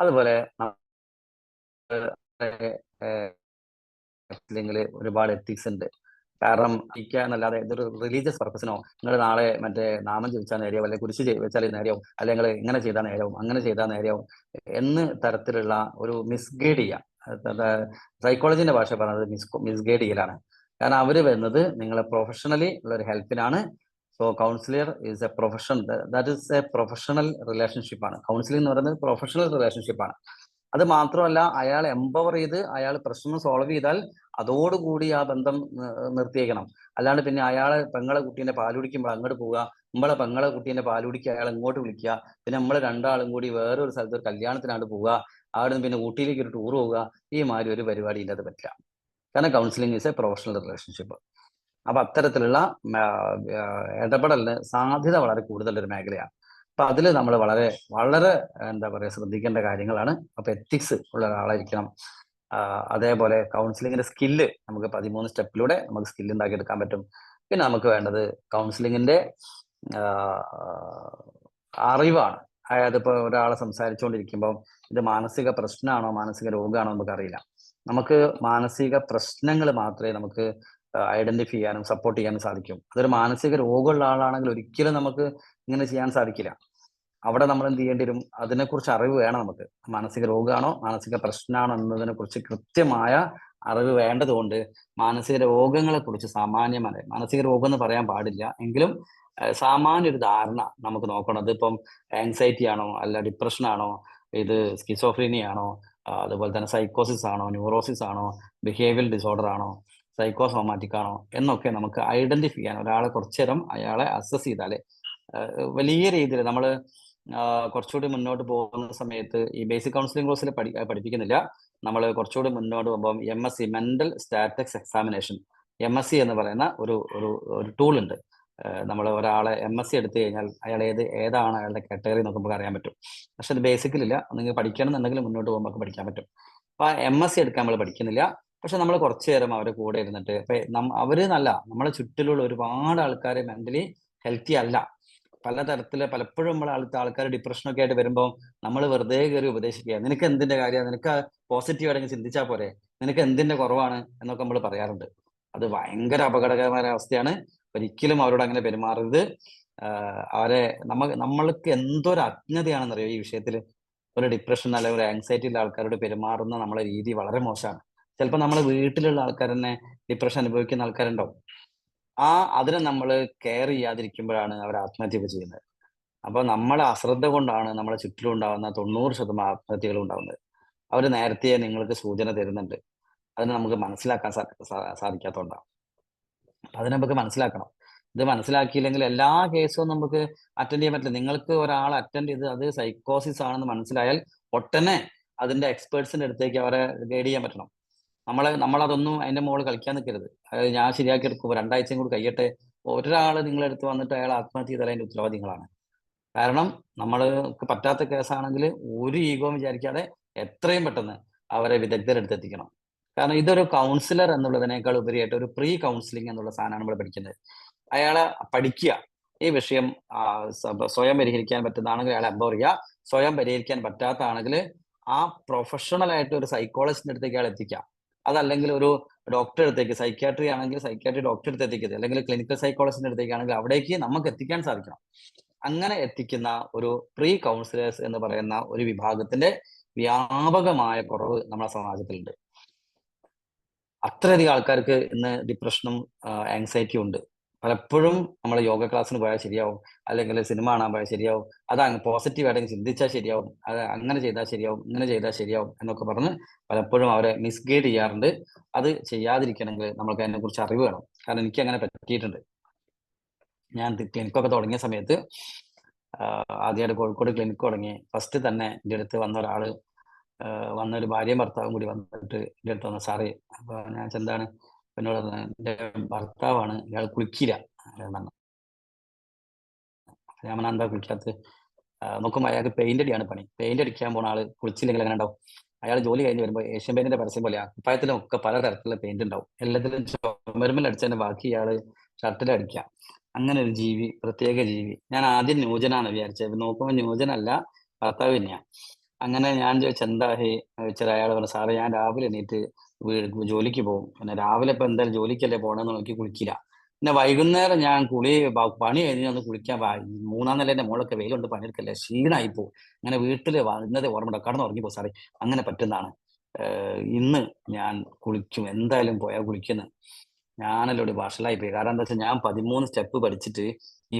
അതുപോലെ ഒരുപാട് എത്തിക്സ് ഉണ്ട്. കാരണം എന്നല്ലാതെ ഇതൊരു റിലീജിയസ് പർപ്പസിനോ നിങ്ങൾ നാളെ മറ്റേ നാമം ചോദിച്ചാൽ നേരെയാവും, അല്ലെങ്കിൽ കുരിശ് വെച്ചാൽ നേരെയാവും, അല്ലെങ്കിൽ ഇങ്ങനെ ചെയ്താൽ നേരെയാവും, അങ്ങനെ ചെയ്താൽ നേരെയാവും എന്ന് തരത്തിലുള്ള ഒരു മിസ്ഗൈഡ് ചെയ്യാം. സൈക്കോളജിന്റെ ഭാഷ പറയുന്നത് മിസ്ഗൈഡ് ചെയ്യലാണ്. കാരണം അവര് വരുന്നത് നിങ്ങളെ പ്രൊഫഷണലി ഉള്ള ഒരു ഹെൽപ്പിനാണ്. So counsellor is a profession, that is a professional relationship ആണ്. കൗൺസിലിംഗ് എന്ന് പറയുന്നത് പ്രൊഫഷണൽ റിലേഷൻഷിപ്പ് ആണ്. അത് മാത്രമല്ല, അയാൾ എംപവർ ചെയ്ത് അയാൾ പ്രശ്നം സോൾവ് ചെയ്താൽ അതോടുകൂടി ആ ബന്ധം നിർത്തിയേക്കണം. അല്ലാണ്ട് പിന്നെ അയാളെ പെങ്ങളെ കുട്ടീന്റെ പാലുടിക്കുമ്പോൾ അങ്ങോട്ട് പോവുക, നമ്മളെ പെങ്ങളെ കുട്ടീന്റെ പാലുടിക്കുക അയാൾ ഇങ്ങോട്ട് വിളിക്കുക, പിന്നെ നമ്മൾ രണ്ടാളും കൂടി വേറൊരു സ്ഥലത്ത് ഒരു കല്യാണത്തിനാണ്ട് പോവുക, അവിടെ നിന്ന് പിന്നെ ഊട്ടിയിലേക്ക് ഒരു ടൂർ പോവുക, ഈ മാതിരി ഒരു പരിപാടി ഇല്ലാതെ പറ്റില്ല. കാരണം counselling is a professional relationship. അപ്പൊ അത്തരത്തിലുള്ള ഇടപെടലിന് സാധ്യത വളരെ കൂടുതലൊരു മേഖലയാണ്. അപ്പൊ അതിൽ നമ്മൾ വളരെ വളരെ എന്താ പറയുക ശ്രദ്ധിക്കേണ്ട കാര്യങ്ങളാണ്. അപ്പൊ എത്തിക്സ് ഉള്ള ഒരാളായിരിക്കണം. അതേപോലെ കൗൺസിലിങ്ങിന്റെ സ്കില്ല് നമുക്ക് 13 സ്റ്റെപ്പിലൂടെ നമുക്ക് സ്കില്ല് ഉണ്ടാക്കിയെടുക്കാൻ പറ്റും. പിന്നെ നമുക്ക് വേണ്ടത് കൗൺസിലിങ്ങിന്റെ അറിവാണ്. അതായത് ഇപ്പോൾ ഒരാളെ സംസാരിച്ചുകൊണ്ടിരിക്കുമ്പോൾ ഇത് മാനസിക പ്രശ്നമാണോ മാനസിക രോഗമാണോ നമുക്ക് അറിയില്ല. നമുക്ക് മാനസിക പ്രശ്നങ്ങൾ മാത്രമേ നമുക്ക് ഐഡന്റിഫൈ ചെയ്യാനും സപ്പോർട്ട് ചെയ്യാനും സാധിക്കും. അതൊരു മാനസിക രോഗമുള്ള ആളാണെങ്കിൽ ഒരിക്കലും നമുക്ക് ഇങ്ങനെ ചെയ്യാൻ സാധിക്കില്ല. അവിടെ നമ്മൾ എന്ത് ചെയ്യേണ്ടി വരും, അതിനെക്കുറിച്ച് അറിവ് വേണം നമുക്ക്. മാനസിക രോഗമാണോ മാനസിക പ്രശ്നമാണോ എന്നതിനെ കുറിച്ച് കൃത്യമായ അറിവ് വേണ്ടതുകൊണ്ട് മാനസിക രോഗങ്ങളെ കുറിച്ച് സാമാന്യമായ, മാനസിക രോഗം എന്ന് പറയാൻ പാടില്ല എങ്കിലും സാമാന്യ ഒരു ധാരണ നമുക്ക് നോക്കണം. അതിപ്പം ആങ്സൈറ്റി ആണോ, അല്ല ഡിപ്രഷൻ ആണോ, ഇത് സ്കിസോഫ്രീനിയ ആണോ, അതുപോലെ തന്നെ സൈക്കോസിസ് ആണോ, ന്യൂറോസിസ് ആണോ, ബിഹേവിയൽ ഡിസോർഡർ ആണോ, സൈക്കോസോമാറ്റിക് ആണോ എന്നൊക്കെ നമുക്ക് ഐഡന്റിഫൈ ചെയ്യാൻ ഒരാളെ കുറച്ചു നേരം അയാളെ അസസ് ചെയ്താൽ വലിയ രീതിയിൽ നമ്മൾ കുറച്ചുകൂടി മുന്നോട്ട് പോകുന്ന സമയത്ത് ഈ ബേസിക് കൗൺസിലിംഗ് കോഴ്സിൽ പഠിപ്പിക്കുന്നില്ല. നമ്മൾ കുറച്ചുകൂടി മുന്നോട്ട് പോകുമ്പോൾ MSc mental status examination, MSc എന്ന് പറയുന്ന ഒരു ടൂൾ ഉണ്ട്. നമ്മൾ ഒരാളെ MSc എടുത്തു കഴിഞ്ഞാൽ അയാൾ ഏതാണ് അയാളുടെ കാറ്റഗറി എന്നൊക്കെ നമുക്ക് അറിയാൻ പറ്റും. പക്ഷെ അത് ബേസിക്കലില്ല, നിങ്ങൾ പഠിക്കണം എന്നുണ്ടെങ്കിൽ മുന്നോട്ട് പോകുമ്പോൾ പഠിക്കാൻ പറ്റും. അപ്പൊ MSc എടുക്കാൻ നമ്മൾ പഠിക്കുന്നില്ല. പക്ഷെ നമ്മൾ കുറച്ചു നേരം അവരുടെ കൂടെ ഇരുന്നിട്ട് അവര് നമ്മളെ ചുറ്റിലുള്ള ഒരുപാട് ആൾക്കാർ മെന്റലി ഹെൽത്തി അല്ല. പലപ്പോഴും നമ്മളെ ആൾക്കാർ ഡിപ്രഷനൊക്കെ ആയിട്ട് വരുമ്പോൾ നമ്മൾ വെറുതെ കയറി ഉപദേശിക്കുക, നിനക്ക് എന്തിന്റെ കാര്യമാണ്, നിനക്ക് പോസിറ്റീവ് ആയിട്ട് ചിന്തിച്ചാൽ പോരെ, നിനക്ക് എന്തിന്റെ കുറവാണ് എന്നൊക്കെ നമ്മൾ പറയാറുണ്ട്. അത് ഭയങ്കര അപകടകരമായ അവസ്ഥയാണ്. ഒരിക്കലും അവരോട് അങ്ങനെ പെരുമാറരുത്. അവരെ നമ്മൾക്ക് എന്തൊരു അജ്ഞതയാണെന്നറിയോ ഈ വിഷയത്തിൽ. ഒരു ഡിപ്രഷൻ അല്ലെങ്കിൽ ഒരു ആങ്സൈറ്റി ഉള്ള ആൾക്കാരോട് പെരുമാറുന്ന നമ്മളെ രീതി വളരെ മോശമാണ്. ചിലപ്പോൾ നമ്മളെ വീട്ടിലുള്ള ആൾക്കാർ തന്നെ ഡിപ്രഷൻ അനുഭവിക്കുന്ന ആൾക്കാരുണ്ടാവും. അതിനെ നമ്മൾ കെയർ ചെയ്യാതിരിക്കുമ്പോഴാണ് അവർ ആത്മഹത്യ ചെയ്യുന്നത്. അപ്പൊ നമ്മളെ അശ്രദ്ധ കൊണ്ടാണ് നമ്മളെ ചുറ്റിലും ഉണ്ടാകുന്ന 90% ആത്മഹത്യകൾ ഉണ്ടാകുന്നത്. അവർ നേരത്തെ നിങ്ങൾക്ക് സൂചന തരുന്നുണ്ട്, അതിനെ നമുക്ക് മനസ്സിലാക്കാൻ സാധിക്കാത്തതുകൊണ്ടാണ്. അതിനെ നമുക്ക് മനസ്സിലാക്കണം. ഇത് മനസ്സിലാക്കിയില്ലെങ്കിൽ എല്ലാ കേസും നമുക്ക് അറ്റൻഡ് ചെയ്യാൻ പറ്റില്ല. നിങ്ങൾക്ക് ഒരാൾ അറ്റൻഡ് ചെയ്ത് അത് സൈക്കോസിസ് ആണെന്ന് മനസ്സിലായാൽ ഒട്ടനെ അതിന്റെ എക്സ്പേർട്സിന്റെ അടുത്തേക്ക് അവരെ ഗൈഡ് ചെയ്യാൻ പറ്റണം. നമ്മളതൊന്നും അതിന്റെ മുകളിൽ കളിക്കാൻ നിൽക്കരുത്. അതായത് ഞാൻ ശരിയാക്കി എടുക്കും 2 ആഴ്ചയും കൂടി കഴിയട്ടെ, ഒരാൾ നിങ്ങളെടുത്ത് വന്നിട്ട് അയാൾ ആത്മഹത്യ ചെയ്താൽ അതിന്റെ ഉത്തരവാദികളാണ്. കാരണം നമ്മൾക്ക് പറ്റാത്ത കേസാണെങ്കിൽ ഒരു ഈഗോവും വിചാരിക്കാതെ എത്രയും പെട്ടെന്ന് അവരെ വിദഗ്ധരെടുത്ത് എത്തിക്കണം. കാരണം ഇതൊരു കൗൺസിലർ എന്നുള്ളതിനേക്കാൾ ഉപരിയായിട്ട് ഒരു പ്രീ കൗൺസിലിംഗ് എന്നുള്ള സാധനമാണ് നമ്മൾ പഠിക്കുന്നത്. അയാളെ പഠിക്കുക, ഈ വിഷയം സ്വയം പരിഹരിക്കാൻ പറ്റുന്നതാണെങ്കിൽ അയാളെ എംപവർ ചെയ്യുക, സ്വയം പരിഹരിക്കാൻ പറ്റാത്തതാണെങ്കിൽ ആ പ്രൊഫഷണൽ ആയിട്ട് ഒരു സൈക്കോളജിസ്റ്റിന്റെ അടുത്തേക്ക് അയാൾ എത്തിക്കുക. അതല്ലെങ്കിൽ ഒരു ഡോക്ടറെ അടുത്തേക്ക്, സൈക്യാട്രി ആണെങ്കിൽ സൈക്യാട്രി ഡോക്ടറെ അടുത്ത് എത്തിക്കരുത്, അല്ലെങ്കിൽ ക്ലിനിക്കൽ സൈക്കോളജിസ്റ്റിന്റെ അടുത്തേക്കാണെങ്കിൽ അവിടേക്ക് നമുക്ക് എത്തിക്കാൻ സാധിക്കണം. അങ്ങനെ എത്തിക്കുന്ന ഒരു പ്രീ കൗൺസിലേഴ്സ് എന്ന് പറയുന്ന ഒരു വിഭാഗത്തിന്റെ വ്യാപകമായ കുറവ് നമ്മുടെ സമാജത്തിലുണ്ട്. അത്രയധികം ആൾക്കാർക്ക് ഇന്ന് ഡിപ്രഷനും ആങ്സൈറ്റിയും ഉണ്ട്. പലപ്പോഴും നമ്മൾ യോഗ ക്ലാസ്സിന് പോയാൽ ശരിയാവും, അല്ലെങ്കിൽ സിനിമ കാണാൻ പോയാൽ ശരിയാവും, അത് പോസിറ്റീവായിട്ട് ചിന്തിച്ചാൽ ശരിയാവും, അത് അങ്ങനെ ചെയ്താൽ ശരിയാവും, ഇങ്ങനെ ചെയ്താൽ ശരിയാവും എന്നൊക്കെ പറഞ്ഞ് പലപ്പോഴും അവരെ മിസ്ഗൈഡ് ചെയ്യാറുണ്ട്. അത് ചെയ്യാതിരിക്കണമെങ്കിൽ നമ്മൾക്ക് അതിനെക്കുറിച്ച് അറിവ് വേണം. കാരണം എനിക്ക് അങ്ങനെ പറ്റിയിട്ടുണ്ട്. ഞാൻ ക്ലിനിക്കൊക്കെ തുടങ്ങിയ സമയത്ത് ആദ്യമായിട്ട് കോഴിക്കോട് ക്ലിനിക്ക് തുടങ്ങി. ഫസ്റ്റ് തന്നെ എൻ്റെ അടുത്ത് വന്ന ഒരാള് വന്നൊരു ഭാര്യയും ഭർത്താവും കൂടി വന്നിട്ട് എൻ്റെ അടുത്ത് വന്ന സാറേ, അപ്പൊ ഞാൻ എന്താണ് എന്നോട് എൻ്റെ ഭർത്താവാണ്, ഇയാൾ കുളിക്കില്ല എന്നാണ്. ഞാൻ എന്താ കുളിക്കാത്തത്? നോക്കുമ്പോൾ അയാൾക്ക് പെയിന്റ് അടിയാണ് പണി. പെയിന്റ് അടിക്കാൻ പോണ ആള് കുളിച്ചില്ലെങ്കിൽ എങ്ങനെ ഉണ്ടാവും? അയാൾ ജോലി കഴിഞ്ഞ് വരുമ്പോൾ ഏഷ്യൻ പെയിന്റിന്റെ പരസ്യം പോലെയാ, കുപ്പായത്തിലും ഒക്കെ പലതരത്തിലുള്ള പെയിന്റ് ഉണ്ടാവും. എല്ലാത്തിലും ചുമരുമ്മൽ അടിച്ചതിന്റെ ബാക്കി ഇയാള് ഷർട്ടിൽ അടിക്കുക. അങ്ങനെ ഒരു ജീവി, പ്രത്യേക ജീവി. ഞാൻ ആദ്യം ന്യൂജനാണ് വിചാരിച്ചത്. നോക്കുമ്പോൾ ന്യൂജനല്ല, ഭർത്താവ് തന്നെയാ. അങ്ങനെ ഞാൻ ചോദിച്ചു എന്താ ചോദിച്ചാൽ അയാൾ പറഞ്ഞു, സാറേ ഞാൻ രാവിലെ എണീറ്റ് ജോലിക്ക് പോകും. പിന്നെ രാവിലെ ഇപ്പൊ എന്തായാലും ജോലിക്കല്ലേ പോകണമെന്ന് നോക്കി കുളിക്കില്ല. പിന്നെ വൈകുന്നേരം ഞാൻ പണി കഴിഞ്ഞ് ഒന്ന് കുളിക്കാൻ മൂന്നാം നിലേന്റെ മുകളൊക്കെ വെയിലുണ്ട്, പണിയെടുക്കല്ലേ, ക്ഷീണമായി പോകും. അങ്ങനെ വീട്ടിൽ വന്നത് ഓർമ്മ കടന്ന് ഉറങ്ങിപ്പോ സാറേ, അങ്ങനെ പറ്റുന്നതാണ്. ഇന്ന് ഞാൻ കുളിക്കും, എന്തായാലും പോയാൽ കുളിക്കുന്നു. ഞാനല്ലോ ഒരു വഷളായി പോയി. കാരണം എന്താ വെച്ചാൽ ഞാൻ 13 സ്റ്റെപ്പ് പഠിച്ചിട്ട് ഈ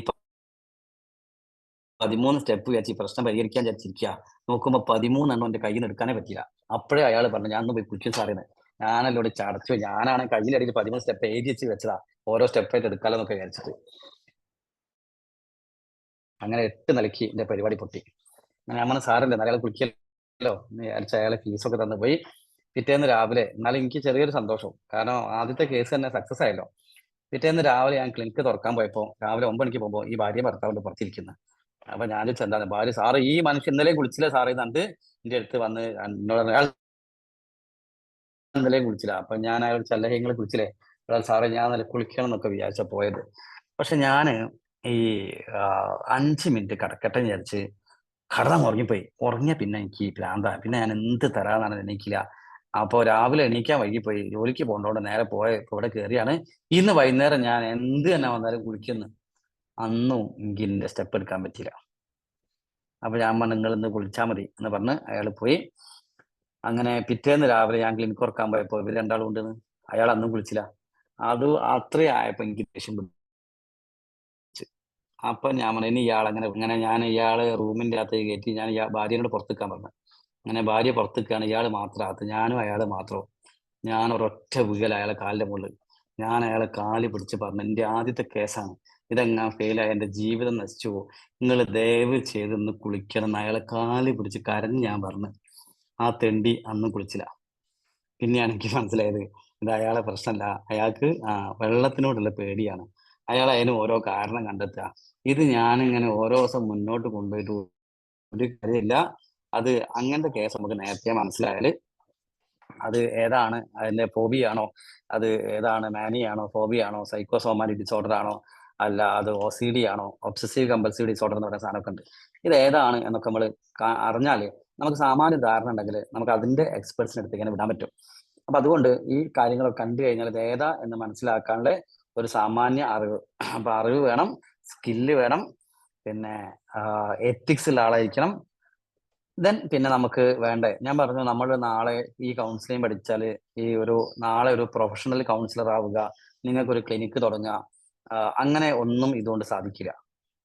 13 സ്റ്റെപ്പ് വെച്ച് ഈ പ്രശ്നം പരിഹരിക്കാൻ വിചാരിച്ചിരിക്കുക. നോക്കുമ്പോ 13 എന്റെ കയ്യിൽ നിന്ന് എടുക്കാനേ പറ്റില്ല. അപ്പോഴേ അയാൾ പറഞ്ഞു, ഞാൻ ഒന്ന് പോയി കുളിക്കും സാറിന്. ഞാനല്ലോട് ചടച്ചു. ഞാനാണ് കയ്യിലടിയിൽ 13 സ്റ്റെപ്പ് എഴുതി വെച്ച് വെച്ചതാ, ഓരോ സ്റ്റെപ്പായിട്ട് എടുക്കാലോ എന്നൊക്കെ വിചാരിച്ചിട്ട്. അങ്ങനെ 8 നിലയ്ക്ക് എന്റെ പരിപാടി പൊട്ടി. ഞാൻ പറഞ്ഞു, സാറല്ലേ അയാൾ കുളിക്കല്ലോ എന്ന് വിചാരിച്ച അയാളെ ഫീസൊക്കെ തന്നു പോയി. പിറ്റേന്ന് രാവിലെ, എന്നാലും എനിക്ക് ചെറിയൊരു സന്തോഷം, കാരണം ആദ്യത്തെ കേസ് തന്നെ സക്സസ് ആയല്ലോ. പിറ്റേന്ന് രാവിലെ ഞാൻ ക്ലിനിക്ക് തുറക്കാൻ പോയപ്പോൾ, രാവിലെ 9 മണിക്ക് പോകുമ്പോൾ ഈ ഭാര്യ ഭർത്താവിന്റെ പുറത്തിരിക്കുന്നത്. അപ്പൊ ഞാൻ ചോദിച്ചു എന്താണ് ഭാര്യ, സാറ് ഈ മനുഷ്യൻ ഇന്നലെ കുളിച്ചില്ല സാറേ എന്നിട്ട് എന്റെ അടുത്ത് വന്ന് എന്നോട് പറഞ്ഞു, അയാൾ ഇന്നലെ കുളിച്ചില്ല. അപ്പൊ ഞാൻ അയാൾ ചെല്ല നിങ്ങൾ കുളിച്ചില്ലേ? അയാൾ സാറേ ഞാൻ ഇന്നലെ കുളിക്കണം എന്നൊക്കെ വിചാരിച്ച പോയത്. പക്ഷെ ഞാന് ഈ 5 മിനിറ്റ് കിടക്കട്ടെ എന്ന് വിചാരിച്ച് കടന്ന് ഉറങ്ങിപ്പോയി. ഉറങ്ങിയ പിന്നെ എനിക്ക് ഭ്രാന്താ. പിന്നെ ഞാൻ എന്ത് തരാന്നാണ് എണീക്കില്ല. അപ്പൊ രാവിലെ എണീക്കാൻ വൈകിപ്പോയി. ജോലിക്ക് പോകണ്ടോണ്ട് നേരെ ഇപ്പൊ ഇവിടെ കയറിയാണ്. ഇന്ന് വൈകുന്നേരം ഞാൻ എന്ത് തന്നെ വന്നാലും കുളിക്കുന്നു. അന്നും എനിക്ക് എന്റെ സ്റ്റെപ്പ് എടുക്കാൻ പറ്റിയില്ല. അപ്പൊ ഞാൻ പറഞ്ഞു, നിങ്ങൾ ഇന്ന് കുളിച്ചാൽ മതി എന്ന് പറഞ്ഞ് അയാൾ പോയി. അങ്ങനെ പിറ്റേന്ന് രാവിലെ ഞാൻ ക്ലിനിക്ക് തുറക്കാൻ പോയപ്പോ ഇവർ രണ്ടാളും ഉണ്ടെന്ന്. അയാൾ അന്നും കുളിച്ചില്ല. അത് അത്രയും ആയപ്പോ എനിക്ക് ദേഷ്യം പിടിച്ചു. അപ്പൊ ഞാൻ പറഞ്ഞു, ഇനി ഇയാൾ അങ്ങനെ ഞാൻ ഇയാള് റൂമിന്റെ അകത്ത് കയറ്റി ഞാൻ ഭാര്യയോട് പുറത്തേക്കാൻ പറഞ്ഞു. അങ്ങനെ ഭാര്യ പുറത്തേക്കാണ്, ഇയാൾ മാത്രം അകത്ത്, ഞാനും അയാൾ മാത്രം. ഞാൻ ഒരൊറ്റ വീഴൽ അയാളെ കാലിന്റെ മുകളിൽ. ഞാൻ അയാളെ കാല് പിടിച്ച് പറഞ്ഞു, എന്റെ ആദ്യത്തെ കേസാണ്, ഇതെങ്ങനെ ഫെയിലായ എന്റെ ജീവിതം നശിച്ചു പോകും, നിങ്ങൾ ദയവ് ചെയ്ത് ഇന്ന് കുളിക്കണം എന്ന് അയാളെ കാല് പിടിച്ച് കരഞ്ഞ് ഞാൻ പറഞ്ഞു. ആ തെണ്ടി അന്നും കുളിച്ചില്ല. പിന്നെയാണ് എനിക്ക് മനസ്സിലായത് ഇത് അയാളെ പ്രശ്നമല്ല, അയാൾക്ക് വെള്ളത്തിനോടുള്ള പേടിയാണ്. അയാൾ അതിന് ഓരോ കാരണം കണ്ടെത്തുക. ഇത് ഞാനിങ്ങനെ ഓരോ ദിവസം മുന്നോട്ട് കൊണ്ടുപോയിട്ട് ഒരു കാര്യമില്ല. അത് അങ്ങനത്തെ കേസ് നമുക്ക് നേരത്തെ മനസ്സിലായാല് അത് ഏതാണ്, അതിന്റെ ഫോബിയാണോ, അത് ഏതാണ്, മാനിയാണോ, ഫോബിയാണോ, സൈക്കോസോമാറ്റിക് ഡിസോർഡർ ആണോ, അല്ല അത് OCD ആണോ, ഒബ്സസീവ് കമ്പൽസീവ് ഡിസോർഡർ എന്ന് പറയുന്ന സാധനമൊക്കെ ഉണ്ട്. ഇത് ഏതാണ് എന്നൊക്കെ നമ്മൾ അറിഞ്ഞാല് നമുക്ക് സാമാന്യ ധാരണ ഉണ്ടെങ്കിൽ നമുക്ക് അതിന്റെ എക്സ്പെർട്സിന് അടുത്തേക്ക് വിടാൻ പറ്റും. അപ്പൊ അതുകൊണ്ട് ഈ കാര്യങ്ങളൊക്കെ കണ്ടു കഴിഞ്ഞാൽ ഇത് ഏതാ എന്ന് മനസ്സിലാക്കാനുള്ള ഒരു സാമാന്യ അറിവ്, അപ്പൊ അറിവ് വേണം, സ്കില്ല് വേണം, പിന്നെ എത്തിക്സ് ഉള്ള ആളായിരിക്കണം. ദെൻ പിന്നെ നമുക്ക് വേണ്ടേ, ഞാൻ പറഞ്ഞു നമ്മൾ നാളെ ഈ കൗൺസിലിംഗ് പഠിച്ചാൽ നാളെ ഒരു പ്രൊഫഷണൽ കൗൺസിലർ ആവുക, നിങ്ങൾക്കൊരു ക്ലിനിക്ക് തുടങ്ങുക, അങ്ങനെ ഒന്നും ഇതുകൊണ്ട് സാധിക്കില്ല.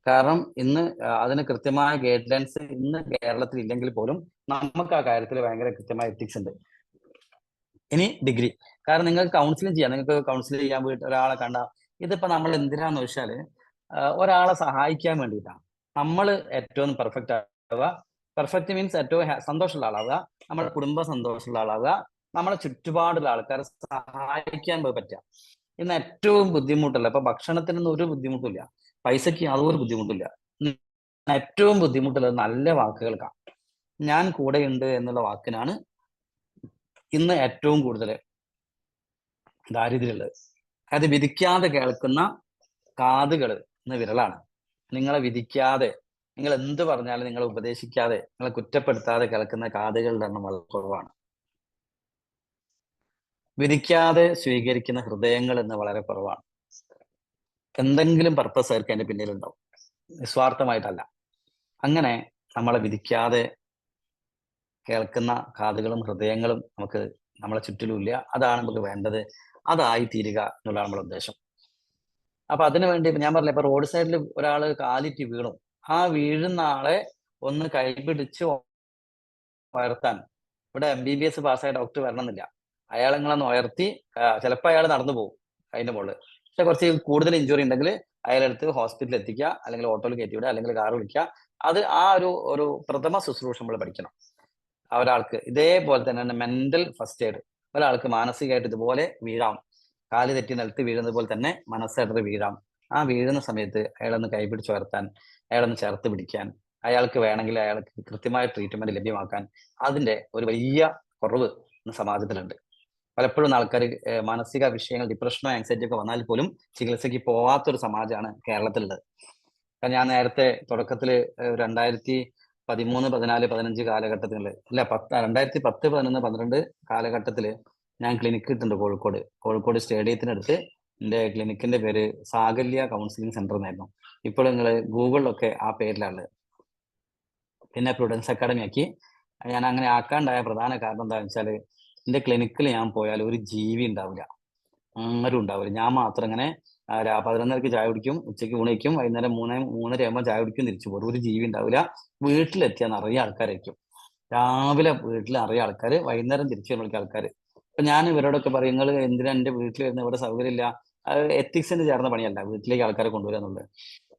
കാരണം ഇന്ന് അതിന് കൃത്യമായ ഗൈഡ് ലൈൻസ് ഇന്ന് കേരളത്തിൽ ഇല്ലെങ്കിൽ പോലും നമുക്ക് ആ കാര്യത്തിൽ ഭയങ്കര കൃത്യമായ എത്തിക്സ് ഉണ്ട്. ഇനി ഡിഗ്രി, കാരണം നിങ്ങൾക്ക് കൗൺസിലിംഗ് ചെയ്യാം, നിങ്ങൾക്ക് കൗൺസിൽ ചെയ്യാൻ പോയിട്ട് ഒരാളെ കണ്ട, ഇതിപ്പോ നമ്മൾ എന്തിനാന്ന് വെച്ചാല് ഒരാളെ സഹായിക്കാൻ വേണ്ടിയിട്ടാണ്. നമ്മൾ ഏറ്റവും പെർഫെക്റ്റ് ആവുക, പെർഫെക്റ്റ് മീൻസ് ഏറ്റവും സന്തോഷമുള്ള ആളാവുക, നമ്മുടെ കുടുംബം സന്തോഷമുള്ള ആളാവുക, നമ്മളെ ചുറ്റുപാടുള്ള ആൾക്കാരെ സഹായിക്കാൻ പറ്റുക. ഇന്ന് ഏറ്റവും ബുദ്ധിമുട്ടുള്ള, ഇപ്പൊ ഭക്ഷണത്തിനൊന്നും ഒരു ബുദ്ധിമുട്ടില്ല, പൈസക്ക് യാതൊരു ബുദ്ധിമുട്ടില്ല. ഏറ്റവും ബുദ്ധിമുട്ടുള്ളത് നല്ല വാക്കുകൾക്കാണ്. ഞാൻ കൂടെയുണ്ട് എന്നുള്ള വാക്കിനാണ് ഇന്ന് ഏറ്റവും കൂടുതൽ ദാരിദ്ര്യമുള്ളത്. അത് വിധിക്കാതെ കേൾക്കുന്ന കാതുകൾ ഇന്ന് വിരളാണ്. നിങ്ങളെ വിധിക്കാതെ, നിങ്ങൾ എന്ത് പറഞ്ഞാലും നിങ്ങളെ ഉപദേശിക്കാതെ, നിങ്ങളെ കുറ്റപ്പെടുത്താതെ കേൾക്കുന്ന കാതുകളുടെ എണ്ണം വളരെ കുറവാണ്. വിധിക്കാതെ സ്വീകരിക്കുന്ന ഹൃദയങ്ങൾ ഇന്ന് വളരെ കുറവാണ്. എന്തെങ്കിലും പർപ്പസ് ആയിരിക്കും അതിന്റെ പിന്നിലുണ്ടാവും, നിസ്വാർത്ഥമായിട്ടല്ല. അങ്ങനെ നമ്മളെ വിധിക്കാതെ കേൾക്കുന്ന കാതുകളും ഹൃദയങ്ങളും നമുക്ക് നമ്മളെ ചുറ്റിലുമില്ല. അതാണ് നമുക്ക് വേണ്ടത്. അതായി തീരുക എന്നുള്ളതാണ് നമ്മുടെ ഉദ്ദേശം. അപ്പൊ അതിനു വേണ്ടി ഞാൻ പറഞ്ഞില്ല, ഇപ്പൊ റോഡ് സൈഡിൽ ഒരാള് കാലിറ്റി വീണു, ആ വീഴുന്ന ആളെ ഒന്ന് കൈപിടിച്ച് ഉയർത്താൻ ഇവിടെ MBBS പാസ്സായ ഡോക്ടർ വരണമെന്നില്ല. അയാളെ നിങ്ങളൊന്ന് ഉയർത്തി, ചിലപ്പോൾ അയാൾ നടന്നു പോകും അതിന്റെ മുകളിൽ. പക്ഷെ കുറച്ച് കൂടുതൽ ഇഞ്ചുറി ഉണ്ടെങ്കിൽ അയാളെടുത്ത് ഹോസ്പിറ്റലിൽ എത്തിക്കുക, അല്ലെങ്കിൽ ഓട്ടോയിൽ കയറ്റി വിടുക, അല്ലെങ്കിൽ കാർ വിളിക്കുക. അത് ആ ഒരു പ്രഥമ ശുശ്രൂഷ നമ്മൾ പഠിക്കണം. ഒരാൾക്ക് ഇതേപോലെ തന്നെ മെന്റൽ ഫസ്റ്റ് എയ്ഡ്, ഒരാൾക്ക് മാനസികമായിട്ട് ഇതുപോലെ വീഴാം, കാല് തെറ്റി നിലത്ത് വീഴുന്നത് പോലെ തന്നെ മനസ്സായിട്ട് വീഴാം. ആ വീഴുന്ന സമയത്ത് അയാളൊന്ന് കൈപിടിച്ച് ഉയർത്താൻ, അയാളൊന്ന് ചേർത്ത് പിടിക്കാൻ, അയാൾക്ക് വേണമെങ്കിൽ അയാൾക്ക് കൃത്യമായ ട്രീറ്റ്മെന്റ് ലഭ്യമാക്കാൻ അതിന്റെ ഒരു വലിയ കുറവ് ഇന്ന് സമാജത്തിലുണ്ട്. പലപ്പോഴും ആൾക്കാർ മാനസിക വിഷയങ്ങൾ, ഡിപ്രഷനോ ആങ്സൈറ്റി ഒക്കെ വന്നാൽ പോലും ചികിത്സയ്ക്ക് പോവാത്തൊരു സമാജമാണ് കേരളത്തിലുള്ളത്. ഞാൻ നേരത്തെ തുടക്കത്തിൽ 2013, 14, 15 കാലഘട്ടത്തിൽ, അല്ല 2010, 11, 12 കാലഘട്ടത്തിൽ ഞാൻ ക്ലിനിക്ക് ഇട്ടുണ്ട് കോഴിക്കോട് സ്റ്റേഡിയത്തിനടുത്ത്. എൻ്റെ ക്ലിനിക്കിന്റെ പേര് സാകല്യ കൗൺസിലിംഗ് സെന്റർ എന്നായിരുന്നു. ഇപ്പോൾ നിങ്ങൾ ഗൂഗിളിലൊക്കെ ആ പേരിലാണ്. പിന്നെ പ്രുഡൻസ് അക്കാഡമി ആക്കി. ഞാൻ അങ്ങനെ ആക്കാണ്ടായ പ്രധാന കാരണം എന്താണെന്ന് വെച്ചാൽ, എൻ്റെ ക്ലിനിക്കിൽ ഞാൻ പോയാൽ ഒരു ജീവി ഉണ്ടാവില്ല, ആരും ഉണ്ടാവില്ല. ഞാൻ മാത്രം ഇങ്ങനെ 11:30 ചായ കുടിക്കും, ഉച്ചയ്ക്ക് ഊണ് കഴിക്കും, വൈകുന്നേരം 3-3:30 ആകുമ്പോൾ ചായ കുടിക്കും, തിരിച്ചു പോകും. ഒരു ജീവി ഉണ്ടാവില്ല. വീട്ടിലെത്തിയാൽ നിറയെ ആൾക്കാരായിരിക്കും. രാവിലെ വീട്ടിൽ നിറയെ ആൾക്കാർ, വൈകുന്നേരം തിരിച്ചു വരുമ്പോഴേക്കും ആൾക്കാർ. അപ്പൊ ഞാൻ ഇവരോടൊക്കെ പറയും, നിങ്ങൾ എന്തിനാ എൻ്റെ വീട്ടിൽ വരുന്നത്? ഇവിടെ സൗകര്യമില്ല. എത്തിക്സിന് ചേർന്ന പണിയല്ല വീട്ടിലേക്ക് ആൾക്കാരെ കൊണ്ടുവരിക എന്നുള്ളത്.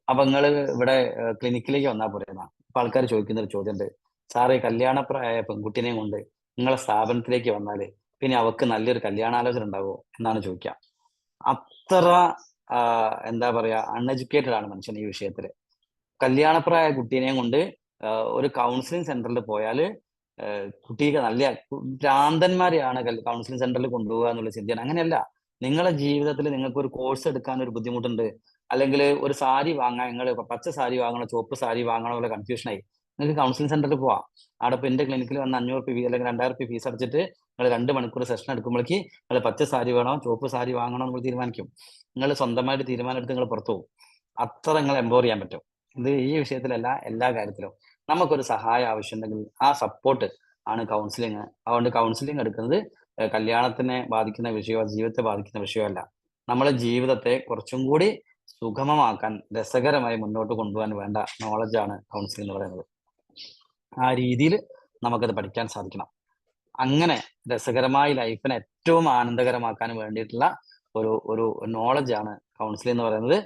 അപ്പൊ നിങ്ങൾ ഇവിടെ ക്ലിനിക്കിലേക്ക് വന്നാൽ പോരെന്നാ. അപ്പൊ ആൾക്കാർ ചോദിക്കുന്ന ഒരു ചോദ്യമുണ്ട്, സാറേ കല്യാണപ്രായ പെൺകുട്ടിനെയും കൊണ്ട് നിങ്ങളെ സ്ഥാപനത്തിലേക്ക് വന്നാൽ പിന്നെ അവർക്ക് നല്ലൊരു കല്യാണാലോചന ഉണ്ടാവുമോ എന്നാണ് ചോദിക്കുക. അത്ര എന്താ പറയാ, അൺഎഡ്യൂക്കേറ്റഡ് ആണ് മനുഷ്യൻ ഈ വിഷയത്തില്. കല്യാണപ്രായ കുട്ടീനെയും കൊണ്ട് ഒരു കൗൺസിലിംഗ് സെന്ററിൽ പോയാൽ കുട്ടിക്ക് നല്ല ഭ്രാന്തന്മാരെയാണ് കൗൺസിലിംഗ് സെന്ററിൽ കൊണ്ടുപോകുക എന്നുള്ള ചിന്തയാണ്. അങ്ങനെയല്ല. നിങ്ങളുടെ ജീവിതത്തിൽ നിങ്ങൾക്ക് ഒരു കോഴ്സ് എടുക്കാൻ ഒരു ബുദ്ധിമുട്ടുണ്ട്, അല്ലെങ്കിൽ ഒരു സാരി വാങ്ങാൻ, നിങ്ങൾ പച്ച സാരി വാങ്ങണോ ചുവപ്പ് സാരി വാങ്ങണോ എന്നുള്ള കൺഫ്യൂഷനായി, നിങ്ങൾക്ക് കൗൺസിലിംഗ് സെന്ററിൽ പോവാം. അവിടെ ഇപ്പോൾ എൻ്റെ ക്ലിനിക്കിൽ വന്ന് 500 രൂപ അല്ലെങ്കിൽ 2000 രൂപ ഫീസ് അടച്ചിട്ട് നിങ്ങൾ 2 മണിക്കൂർ സെഷൻ എടുക്കുമ്പോഴേക്ക് നിങ്ങൾ പച്ച സാരി വേണോ ചുവപ്പ് സാരി വാങ്ങണോ നമ്മൾ തീരുമാനിക്കും. നിങ്ങൾ സ്വന്തമായിട്ട് തീരുമാനം എടുത്ത് നിങ്ങൾ പുറത്തു പോകും. അത്ര നിങ്ങൾ എംപവർ ചെയ്യാൻ പറ്റും. ഇത് ഈ വിഷയത്തിലല്ല, എല്ലാ കാര്യത്തിലും. നമുക്കൊരു സഹായം ആവശ്യമുണ്ടെങ്കിൽ ആ സപ്പോർട്ട് ആണ് കൗൺസിലിംഗ്. അതുകൊണ്ട് കൗൺസിലിംഗ് എടുക്കുന്നത് കല്യാണത്തിനെ ബാധിക്കുന്ന വിഷയമോ ജീവിതത്തെ ബാധിക്കുന്ന വിഷയമല്ല. നമ്മളെ ജീവിതത്തെ കുറച്ചും കൂടി സുഗമമാക്കാൻ, രസകരമായി മുന്നോട്ട് കൊണ്ടുപോകാൻ വേണ്ട നോളജാണ് കൗൺസിലിംഗ് എന്ന് പറയുന്നത്. ആ രീതിയിൽ നമുക്കത് പഠിക്കാൻ സാധിക്കണം. അങ്ങനെ രസകരമായി ലൈഫിനെ ഏറ്റവും ആനന്ദകരമാക്കാൻ വേണ്ടിയിട്ടുള്ള ഒരു നോളജാണ് കൗൺസിലിംഗ് എന്ന് പറയുന്നത്.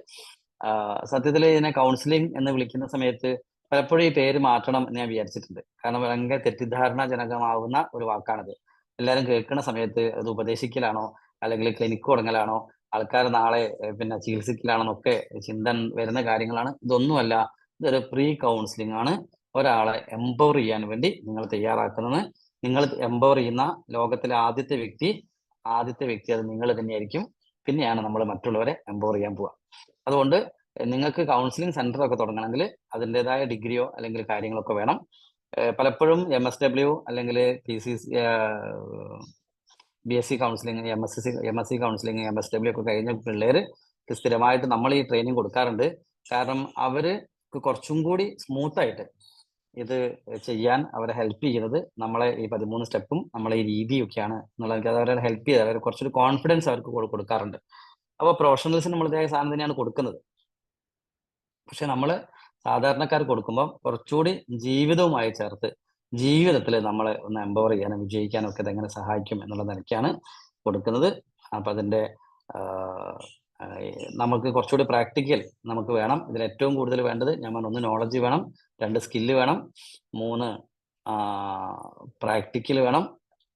സത്യത്തിൽ ഇതിനെ കൗൺസിലിംഗ് എന്ന് വിളിക്കുന്ന സമയത്ത് പലപ്പോഴും ഈ പേര് മാറ്റണം എന്ന് ഞാൻ വിചാരിച്ചിട്ടുണ്ട്. കാരണം ഭയങ്കര തെറ്റിദ്ധാരണാജനകമാവുന്ന ഒരു വാക്കാണത്. എല്ലാവരും കേൾക്കുന്ന സമയത്ത് അത് ഉപദേശിക്കലാണോ അല്ലെങ്കിൽ ക്ലിനിക്ക് തുടങ്ങലാണോ, ആൾക്കാർ നാളെ പിന്നെ ചികിത്സിക്കലാണെന്നൊക്കെ ചിന്ത വരുന്ന കാര്യങ്ങളാണ്. ഇതൊന്നുമല്ല. ഇതൊരു പ്രീ കൗൺസിലിംഗ് ആണ്. ഒരാളെ എംപവർ ചെയ്യാൻ വേണ്ടി നിങ്ങൾ തയ്യാറാക്കുന്നത്. നിങ്ങൾ എംപവർ ചെയ്യുന്ന ലോകത്തിലെ ആദ്യത്തെ വ്യക്തി അത് നിങ്ങൾ തന്നെയായിരിക്കും. പിന്നെയാണ് നമ്മൾ മറ്റുള്ളവരെ എംപവർ ചെയ്യാൻ പോവുക. അതുകൊണ്ട് നിങ്ങൾക്ക് കൗൺസിലിംഗ് സെന്റർ ഒക്കെ തുടങ്ങണമെങ്കിൽ അതിൻ്റെതായ ഡിഗ്രിയോ അല്ലെങ്കിൽ കാര്യങ്ങളൊക്കെ വേണം. പലപ്പോഴും MSW അല്ലെങ്കിൽ BSc counselling, MSc counselling, MSW ഒക്കെ കഴിഞ്ഞ പിള്ളേർ സ്ഥിരമായിട്ട് നമ്മൾ ഈ ട്രെയിനിങ് കൊടുക്കാറുണ്ട്. കാരണം അവര് കുറച്ചും കൂടി സ്മൂത്തായിട്ട് ഇത് ചെയ്യാൻ അവരെ ഹെൽപ്പ് ചെയ്യുന്നത് നമ്മളെ ഈ 13 സ്റ്റെപ്പും നമ്മളെ ഈ രീതിയൊക്കെയാണ് എന്നുള്ളത്. അത് അവരെ ഹെൽപ്പ് ചെയ്ത് അവർ കുറച്ചൊരു കോൺഫിഡൻസ് അവർക്ക് കൊടുക്കാറുണ്ട്. അപ്പോൾ പ്രൊഫഷണൽസിന് നമ്മൾ ഇതേ സാധനം തന്നെയാണ് കൊടുക്കുന്നത്. പക്ഷെ നമ്മൾ സാധാരണക്കാർക്ക് കൊടുക്കുമ്പോൾ കുറച്ചുകൂടി ജീവിതവുമായി ചേർത്ത് ജീവിതത്തിൽ നമ്മളെ ഒന്ന് എംപവർ ചെയ്യാനും വിജയിക്കാനും ഒക്കെ ഇതെങ്ങനെ സഹായിക്കും എന്നുള്ള നിലയ്ക്കാണ് കൊടുക്കുന്നത്. അപ്പം അതിൻ്റെ നമുക്ക് കുറച്ചുകൂടി പ്രാക്ടിക്കൽ നമുക്ക് വേണം. ഇതിൽ ഏറ്റവും കൂടുതൽ വേണ്ടത് ഞാൻ പറഞ്ഞു, 1 നോളജ് വേണം, 2 സ്കില്ല് വേണം, 3 പ്രാക്ടിക്കൽ വേണം,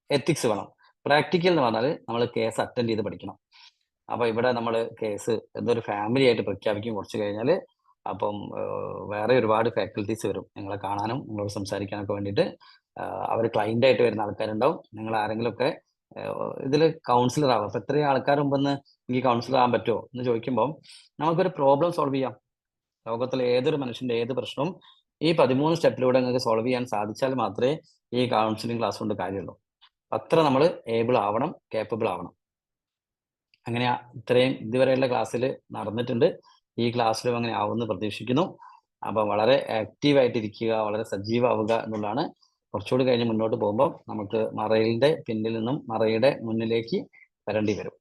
എത്തിക്സ് വേണം. പ്രാക്ടിക്കൽ എന്ന് പറഞ്ഞാൽ നമ്മൾ കേസ് അറ്റൻഡ് ചെയ്ത് പഠിക്കണം. അപ്പൊ ഇവിടെ നമ്മൾ കേസ് എന്തൊരു ഫാമിലി ആയിട്ട് പ്രഖ്യാപിക്കും കുറച്ച് കഴിഞ്ഞാൽ. അപ്പം വേറെ ഒരുപാട് ഫാക്കൽറ്റീസ് വരും നിങ്ങളെ കാണാനും നിങ്ങളോട് സംസാരിക്കാനൊക്കെ വേണ്ടിയിട്ട്. അവർ ക്ലൈൻ്റ് ആയിട്ട് വരുന്ന ആൾക്കാരുണ്ടാവും. നിങ്ങൾ ആരെങ്കിലുമൊക്കെ ഇതിൽ കൗൺസിലർ ആവാം. അപ്പൊ എത്രയും ആൾക്കാർ മുമ്പെന്ന് എനിക്ക് കൗൺസിലർ ആകാൻ പറ്റുമോ എന്ന് ചോദിക്കുമ്പോൾ നമുക്കൊരു പ്രോബ്ലം സോൾവ് ചെയ്യാം. ലോകത്തിലെ ഏതൊരു മനുഷ്യന്റെ ഏത് പ്രശ്നവും ഈ 13 സ്റ്റെപ്പിലൂടെ നിങ്ങൾക്ക് സോൾവ് ചെയ്യാൻ സാധിച്ചാൽ മാത്രമേ ഈ കൗൺസിലിംഗ് ക്ലാസ് കൊണ്ട് കാര്യമുള്ളൂ. അത്ര നമ്മൾ ഏബിൾ ആവണം, കേപ്പബിൾ ആവണം. അങ്ങനെ ഇത്രയും ഇതുവരെയുള്ള ക്ലാസ്സിൽ നടന്നിട്ടുണ്ട്. ഈ ക്ലാസ്സിലും അങ്ങനെ ആവുമെന്ന് പ്രതീക്ഷിക്കുന്നു. അപ്പം വളരെ ആക്റ്റീവായിട്ടിരിക്കുക, വളരെ സജീവമാവുക എന്നുള്ളതാണ്. കുറച്ചുകൂടി കഴിഞ്ഞ് മുന്നോട്ട് പോകുമ്പോൾ നമുക്ക് മറയിലിന്റെ പിന്നിൽ നിന്നും മറയുടെ മുന്നിലേക്ക് വരേണ്ടി വരും.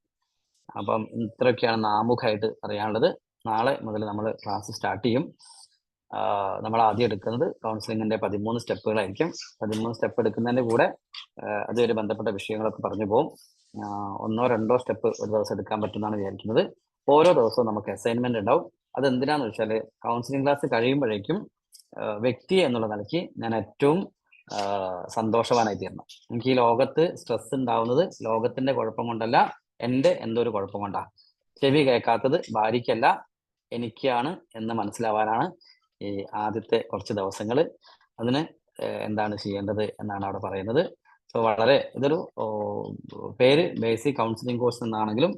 അപ്പം ഇത്രയൊക്കെയാണ് ആമുഖമായിട്ട് പറയാനുള്ളത്. നാളെ മുതൽ നമ്മൾ ക്ലാസ് സ്റ്റാർട്ട് ചെയ്യും. നമ്മൾ ആദ്യം എടുക്കുന്നത് കൗൺസിലിങ്ങിന്റെ 13 സ്റ്റെപ്പുകളായിരിക്കും. 13 സ്റ്റെപ്പ് എടുക്കുന്നതിന്റെ കൂടെ അതുവരെ ബന്ധപ്പെട്ട വിഷയങ്ങളൊക്കെ പറഞ്ഞു പോകും. 1-2 സ്റ്റെപ്പ് ഒരു ദിവസം എടുക്കാൻ പറ്റുമെന്നാണ് വിചാരിക്കുന്നത്. ഓരോ ദിവസവും നമുക്ക് അസൈൻമെന്റ് ഉണ്ടാവും. അതെന്തിനാന്ന് വെച്ചാൽ കൗൺസിലിംഗ് ക്ലാസ് കഴിയുമ്പോഴേക്കും വ്യക്തി എന്നുള്ള നിലയ്ക്ക് ഞാൻ ഏറ്റവും സന്തോഷവാനായി തീരണം. എനിക്ക് ഈ ലോകത്ത് സ്ട്രെസ് ഉണ്ടാവുന്നത് ലോകത്തിന്റെ കുഴപ്പം കൊണ്ടല്ല, എൻ്റെ എന്തോ ഒരു കുഴപ്പം കൊണ്ടാണ്. ചെവി കേൾക്കാത്തത് ഭാര്യയ്ക്കല്ല എനിക്കാണ് എന്ന് മനസ്സിലാവാനാണ്. ഈ ആദ്യത്തെ കുറച്ച് ദിവസങ്ങൾ അതിന് എന്താണ് ചെയ്യേണ്ടത് എന്നാണ് അവിടെ പറയുന്നത്. സോ വളരെ ഇതൊരു പേര് ബേസിക് കൗൺസിലിംഗ് കോഴ്സ് എന്നാണെങ്കിലും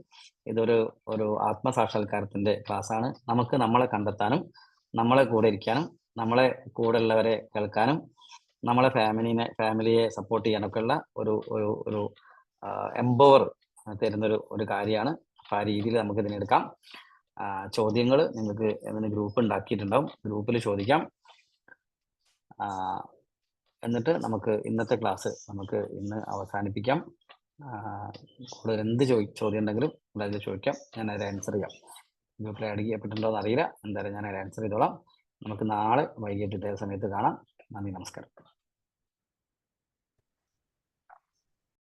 ഒരു ആത്മസാക്ഷാത്കാരത്തിന്റെ ക്ലാസ്സാണ്. നമുക്ക് നമ്മളെ കണ്ടെത്താനും നമ്മളെ കൂടെ ഇരിക്കാനും നമ്മളെ കൂടെ ഉള്ളവരെ കേൾക്കാനും നമ്മളെ ഫാമിലിയെ സപ്പോർട്ട് ചെയ്യാനൊക്കെ ഉള്ള ഒരു എംപവർ തരുന്നൊരു കാര്യമാണ്. അപ്പൊ ആ രീതിയിൽ നമുക്ക് ഇതിനെടുക്കാം. ചോദ്യങ്ങൾ നിങ്ങൾക്ക് അതിന് ഗ്രൂപ്പ് ഉണ്ടാക്കിയിട്ടുണ്ടാവും, ഗ്രൂപ്പിൽ ചോദിക്കാം. എന്നിട്ട് നമുക്ക് ഇന്നത്തെ ക്ലാസ് നമുക്ക് ഇന്ന് അവസാനിപ്പിക്കാം. കൂടുതൽ എന്ത് ചോദ്യം ഉണ്ടെങ്കിലും അതിൽ ചോദിക്കാം, ഞാൻ അതിൽ ആൻസർ ചെയ്യാം. ഗ്രൂപ്പിൽ ആഡ് ചെയ്യപ്പെട്ടിട്ടുണ്ടോ എന്ന് അറിയില്ല, എന്തായാലും ഞാൻ അതിൽ ആൻസർ ചെയ്തോളാം. നമുക്ക് നാളെ വൈകിട്ട് ഇതേ സമയത്ത് കാണാം. നന്ദി, നമസ്കാരം.